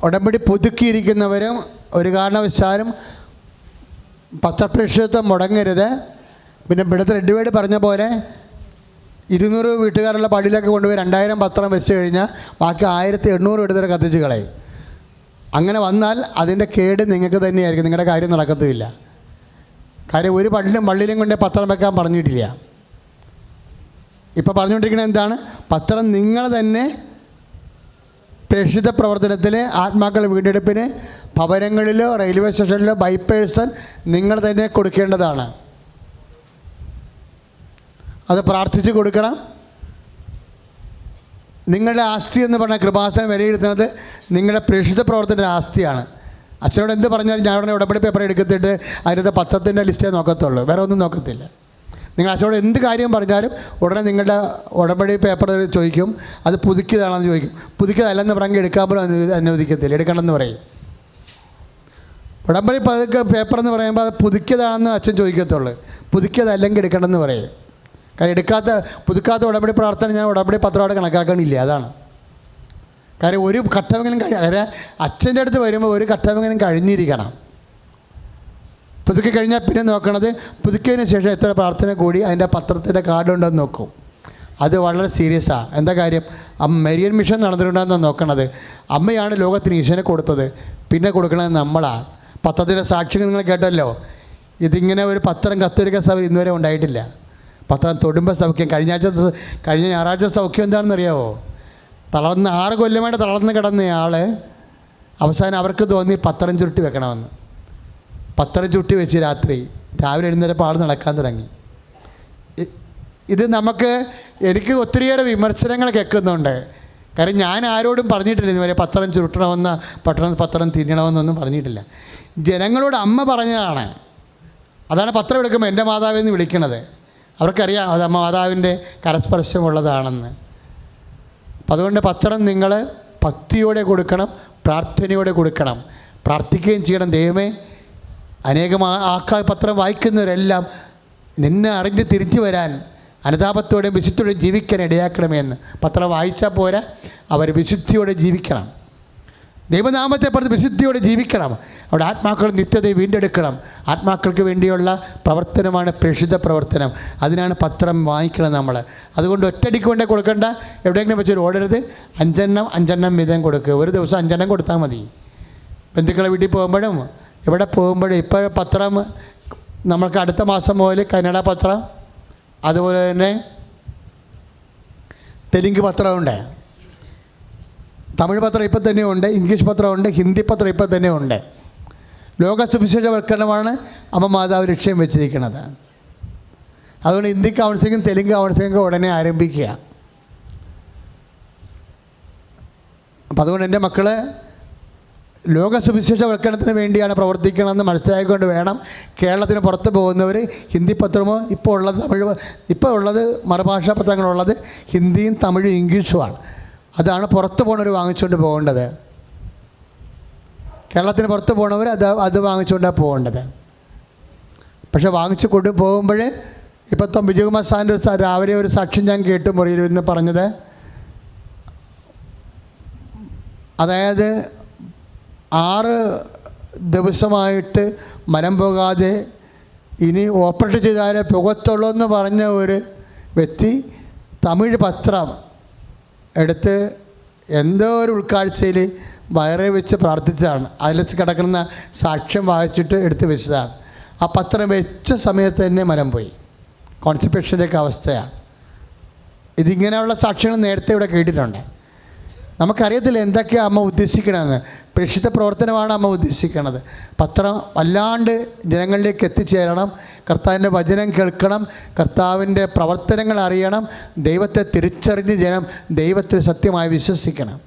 Speaker 2: ഉടമ്പടി പുതുക്കിയിരിക്കുന്നവരും ഒരു കാരണവശാലും പത്രപ്രേക്ഷിതത്വം മുടങ്ങരുത്. പിന്നെ ഇവിടുത്തെ റെഡിവേഡ് പറഞ്ഞ പോലെ 200 വീട്ടുകാരുള്ള പള്ളിയിലൊക്കെ കൊണ്ടുപോയി 2000 പത്രം വെച്ച് കഴിഞ്ഞാൽ ബാക്കി 1800 എടുത്തിട്ട് കത്തിച്ച് കളയും. അങ്ങനെ വന്നാൽ അതിൻ്റെ കേട് നിങ്ങൾക്ക് തന്നെയായിരിക്കും, നിങ്ങളുടെ കാര്യം നടക്കത്തുമില്ല. കാര്യം ഒരു പള്ളിയിലും കൊണ്ട് പത്രം വെക്കാൻ പറഞ്ഞിട്ടില്ല. ഇപ്പോൾ പറഞ്ഞുകൊണ്ടിരിക്കുന്നത് എന്താണ്? പത്രം നിങ്ങൾ തന്നെ പ്രേക്ഷിത പ്രവർത്തനത്തിൽ ആത്മാക്കൾ വീണ്ടെടുപ്പിന് ഭവനങ്ങളിലോ റെയിൽവേ സ്റ്റേഷനിലോ ബൈ പേഴ്സൺ നിങ്ങൾ തന്നെ കൊടുക്കേണ്ടതാണ്. അത് പ്രാർത്ഥിച്ച് കൊടുക്കണം. നിങ്ങളുടെ ആസ്തി എന്ന് പറഞ്ഞാൽ കൃപാസനം വിലയിരുത്തുന്നത് നിങ്ങളുടെ പ്രേക്ഷിത പ്രവർത്തനത്തിൻ്റെ ആസ്തിയാണ്. അച്ഛനോട് എന്ത് പറഞ്ഞാലും ഞാൻ ഉടനെ ഉടമ്പടി പേപ്പർ എടുത്തിട്ട് അതിനകത്ത് പത്രത്തിൻ്റെ ലിസ്റ്റേ നോക്കത്തുള്ളൂ, വേറെ ഒന്നും നോക്കത്തില്ല. നിങ്ങൾ അച്ഛനോട് എന്ത് കാര്യം പറഞ്ഞാലും ഉടനെ നിങ്ങളുടെ ഉടമ്പടി പേപ്പർ ചോദിക്കും, അത് പുതുക്കിയതാണെന്ന് ചോദിക്കും. പുതുക്കിയതല്ലെന്ന് പറഞ്ഞെങ്കിൽ എടുക്കാൻ പോലും അനുവദിക്കത്തില്ല, എടുക്കണമെന്ന് പറയും. ഉടമ്പടി പേപ്പർ എന്ന് പറയുമ്പോൾ അത് പുതുക്കിയതാണെന്ന് അച്ഛൻ ചോദിക്കത്തുള്ളൂ, പുതുക്കിയതല്ലെങ്കിൽ എടുക്കണമെന്ന് പറയും. കാര്യം പുതുക്കാത്ത ഉടമ്പടി പ്രാർത്ഥന ഞാൻ ഉടമ്പടി പത്രമായിട്ട് കണക്കാക്കണില്ല. അതാണ് കാര്യം. ഒരു ഘട്ടമെങ്കിലും കാര്യം അച്ഛൻ്റെ അടുത്ത് വരുമ്പോൾ ഒരു ഘട്ടമെങ്കിലും കഴിഞ്ഞിരിക്കണം. പുതുക്കി കഴിഞ്ഞാൽ പിന്നെ നോക്കണത് പുതുക്കിയതിന് ശേഷം എത്ര പ്രാർത്ഥന കൂടി അതിൻ്റെ പത്രത്തിൻ്റെ കാർഡുണ്ടെന്ന് നോക്കും. അത് വളരെ സീരിയസാണ്. എന്താ കാര്യം? മെരിയൻ മിഷൻ നടന്നിട്ടുണ്ടെന്ന് നോക്കണത്. അമ്മയാണ് ലോകത്തിന് ഈശോനെ കൊടുത്തത്, പിന്നെ കൊടുക്കണത് നമ്മളാണ്. പത്രത്തിൻ്റെ സാക്ഷികൾ നിങ്ങൾ കേട്ടല്ലോ. ഇതിങ്ങനെ ഒരു പത്രം കത്തോലിക്ക സഭ ഇന്നുവരെ ഉണ്ടായിട്ടില്ല. പത്രം തൊടുമ്പ സൗഖ്യം. കഴിഞ്ഞ ഞായറാഴ്ച സൗഖ്യം എന്താണെന്ന് അറിയാമോ? 6 കൊല്ലമായിട്ട് തളർന്ന് കിടന്നയാൾ അവസാനം അവർക്ക് തോന്നി പത്രം ചുരുട്ടി വെക്കണമെന്ന്. പത്രം ചുട്ടി വെച്ച് രാവിലെ എഴുന്നേരപ്പോൾ ആൾ നടക്കാൻ തുടങ്ങി. ഇത് എനിക്ക് ഒത്തിരിയേറെ വിമർശനങ്ങൾ കേൾക്കുന്നുണ്ട്. കാര്യം ഞാൻ ആരോടും പറഞ്ഞിട്ടില്ല ഇതുവരെ പത്രം ചുരുട്ടണമെന്ന് പത്രം തിന്നണമെന്നൊന്നും പറഞ്ഞിട്ടില്ല. ജനങ്ങളോട് അമ്മ പറഞ്ഞതാണ്. അതാണ് പത്രം എടുക്കുമ്പോൾ എൻ്റെ മാതാവെന്ന് വിളിക്കണത്. അവർക്കറിയാം അത് മാതാവിൻ്റെ കരസ്പർശമുള്ളതാണെന്ന്. അപ്പം അതുകൊണ്ട് പത്രം നിങ്ങൾ ഭക്തിയോടെ കൊടുക്കണം, പ്രാർത്ഥനയോടെ കൊടുക്കണം, പ്രാർത്ഥിക്കുകയും ചെയ്യണം. ദൈവമേ, അനേകം പത്രം വായിക്കുന്നവരെല്ലാം നിന്നെ അറിഞ്ഞ് തിരിച്ചു വരാൻ അനുതാപത്തോടെയും വിശുദ്ധിയോടെയും ജീവിക്കാൻ ഇടയാക്കണമെന്ന്. പത്രം വായിച്ചാൽ പോരാ, അവർ വിശുദ്ധിയോടെ ജീവിക്കണം. ദൈവനാമത്തെ പറഞ്ഞ് വിശുദ്ധിയോടെ ജീവിക്കണം. അവിടെ ആത്മാക്കൾ നിത്യതയെ വീണ്ടെടുക്കണം. ആത്മാക്കൾക്ക് വേണ്ടിയുള്ള പ്രവർത്തനമാണ് പ്രേക്ഷിത പ്രവർത്തനം. അതിനാണ് പത്രം വാങ്ങിക്കണം നമ്മൾ. അതുകൊണ്ട് ഒറ്റയടിക്ക് കൊണ്ടേ കൊടുക്കേണ്ട, എവിടെയെങ്കിലും വെച്ചൊരു ഓടരുത്. 5 വീതം കൊടുക്കുക. ഒരു ദിവസം 5 കൊടുത്താൽ മതി. ബന്ധുക്കളെ വീട്ടിൽ പോകുമ്പോഴും ഇവിടെ പോകുമ്പോഴും. ഇപ്പോൾ പത്രം നമ്മൾക്ക് അടുത്ത മാസം മുതൽ കന്നഡ പത്രം, അതുപോലെ തന്നെ തെലുങ്ക് പത്രമുണ്ട്, തമിഴ് പത്രം ഇപ്പം തന്നെ ഉണ്ട്, ഇംഗ്ലീഷ് പത്രമുണ്ട്, ഹിന്ദി പത്രം ഇപ്പം തന്നെ ഉണ്ട്. ലോക സുവിശേഷവൽക്കരണമാണ് അമ്മ മാതാവ് ലക്ഷ്യം വെച്ചിരിക്കുന്നത്. അതുകൊണ്ട് ഹിന്ദി കൗൺസിലിങ്ങും തെലുങ്ക് കൗൺസിലിങ്ങും ഉടനെ ആരംഭിക്കുക. അപ്പം അതുകൊണ്ട് എൻ്റെ മക്കൾ ലോക സുവിശേഷവൽക്കരണത്തിന് വേണ്ടിയാണ് പ്രവർത്തിക്കണമെന്ന് മനസ്സിലാക്കിക്കൊണ്ട് വേണം കേരളത്തിന് പുറത്ത് പോകുന്നവർ ഹിന്ദി പത്രമോ ഇപ്പോൾ ഉള്ളത് മറുഭാഷാ പത്രങ്ങളുള്ളത് ഹിന്ദിയും തമിഴും ഇംഗ്ലീഷുമാണ്. അതാണ് പുറത്ത് പോകുന്നവർ വാങ്ങിച്ചുകൊണ്ട് പോകേണ്ടത്. കേരളത്തിന് പുറത്ത് പോകുന്നവർ അത് വാങ്ങിച്ചുകൊണ്ടാണ് പോകേണ്ടത്. പക്ഷെ വാങ്ങിച്ചു കൊണ്ട് പോകുമ്പോൾ ഇപ്പം വിജയകുമാർ സാറിൻ്റെ രാവിലെ ഒരു സാക്ഷ്യം ഞാൻ കേട്ടു മുറിയിൽ എന്ന് പറഞ്ഞത്, അതായത് 6 ദിവസമായിട്ട് മനം പോകാതെ ഇനി ഓപ്പറേറ്റ് ചെയ്താലേ പുകത്തുള്ളൂ എന്ന് പറഞ്ഞ ഒരു വ്യക്തി തമിഴ് പത്രം എടുത്ത് എന്തോ ഒരു ഉൾക്കാഴ്ചയിൽ വയറെ വെച്ച് പ്രാർത്ഥിച്ചതാണ്. അതിൽ കിടക്കുന്ന സാക്ഷ്യം വായിച്ചിട്ട് എടുത്ത് വെച്ചതാണ്. ആ പത്രം വെച്ച സമയത്ത് തന്നെ മരം പോയി. കോൺസ്റ്റിപ്പേഷൻ്റെയൊക്കെ അവസ്ഥയാണ്. ഇതിങ്ങനെയുള്ള സാക്ഷ്യങ്ങൾ നേരത്തെ ഇവിടെ കേട്ടിട്ടുണ്ട്. നമുക്കറിയത്തില്ല എന്തൊക്കെയാണ് അമ്മ ഉദ്ദേശിക്കണമെന്ന്. പ്രേക്ഷിത പ്രവർത്തനമാണ് അമ്മ ഉദ്ദേശിക്കുന്നത്. പത്രം വല്ലാണ്ട് ജനങ്ങളിലേക്ക് എത്തിച്ചേരണം, കർത്താവിൻ്റെ വചനം കേൾക്കണം, കർത്താവിൻ്റെ പ്രവർത്തനങ്ങൾ അറിയണം, ദൈവത്തെ തിരിച്ചറിഞ്ഞ് ജനം ദൈവത്തെ സത്യമായി വിശ്വസിക്കണം.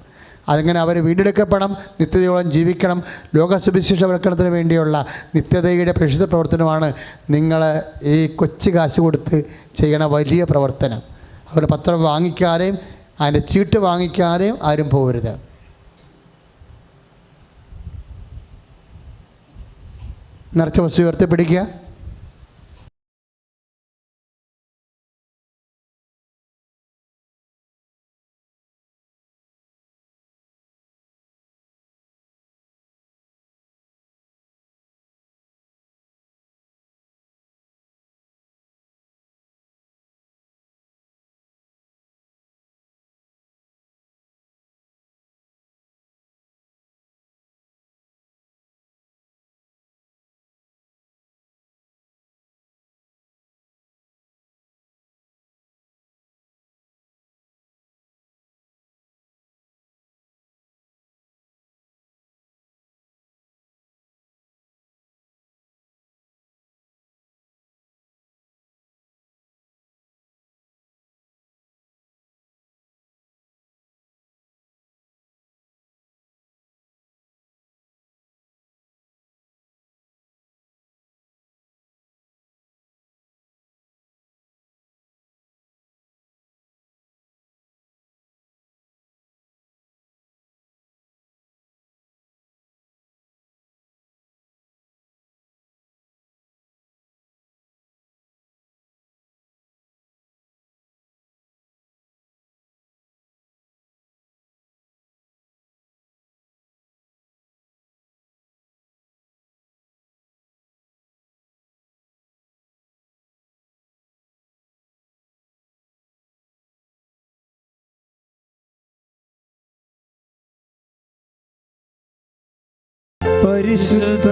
Speaker 2: അതിങ്ങനെ അവർ വീണ്ടെടുക്കപ്പെടണം, നിത്യതയോളം ജീവിക്കണം. ലോകസുവിശേഷവൽക്കരണത്തിന് വേണ്ടിയുള്ള നിത്യതയുടെ പ്രേക്ഷിത പ്രവർത്തനമാണ് നിങ്ങൾ ഈ കൊച്ചു കാശ് കൊടുത്ത് ചെയ്യണ വലിയ പ്രവർത്തനം. അതുപോലെ പത്രം വാങ്ങിക്കാതെയും അതിൻ്റെ ചീട്ട് വാങ്ങിക്കാതെയും ആരും പോകരുത്. നിറച്ച വസ്തു ഉയർത്തിപ്പിടിക്കുക.
Speaker 3: പരിശുദ്ധ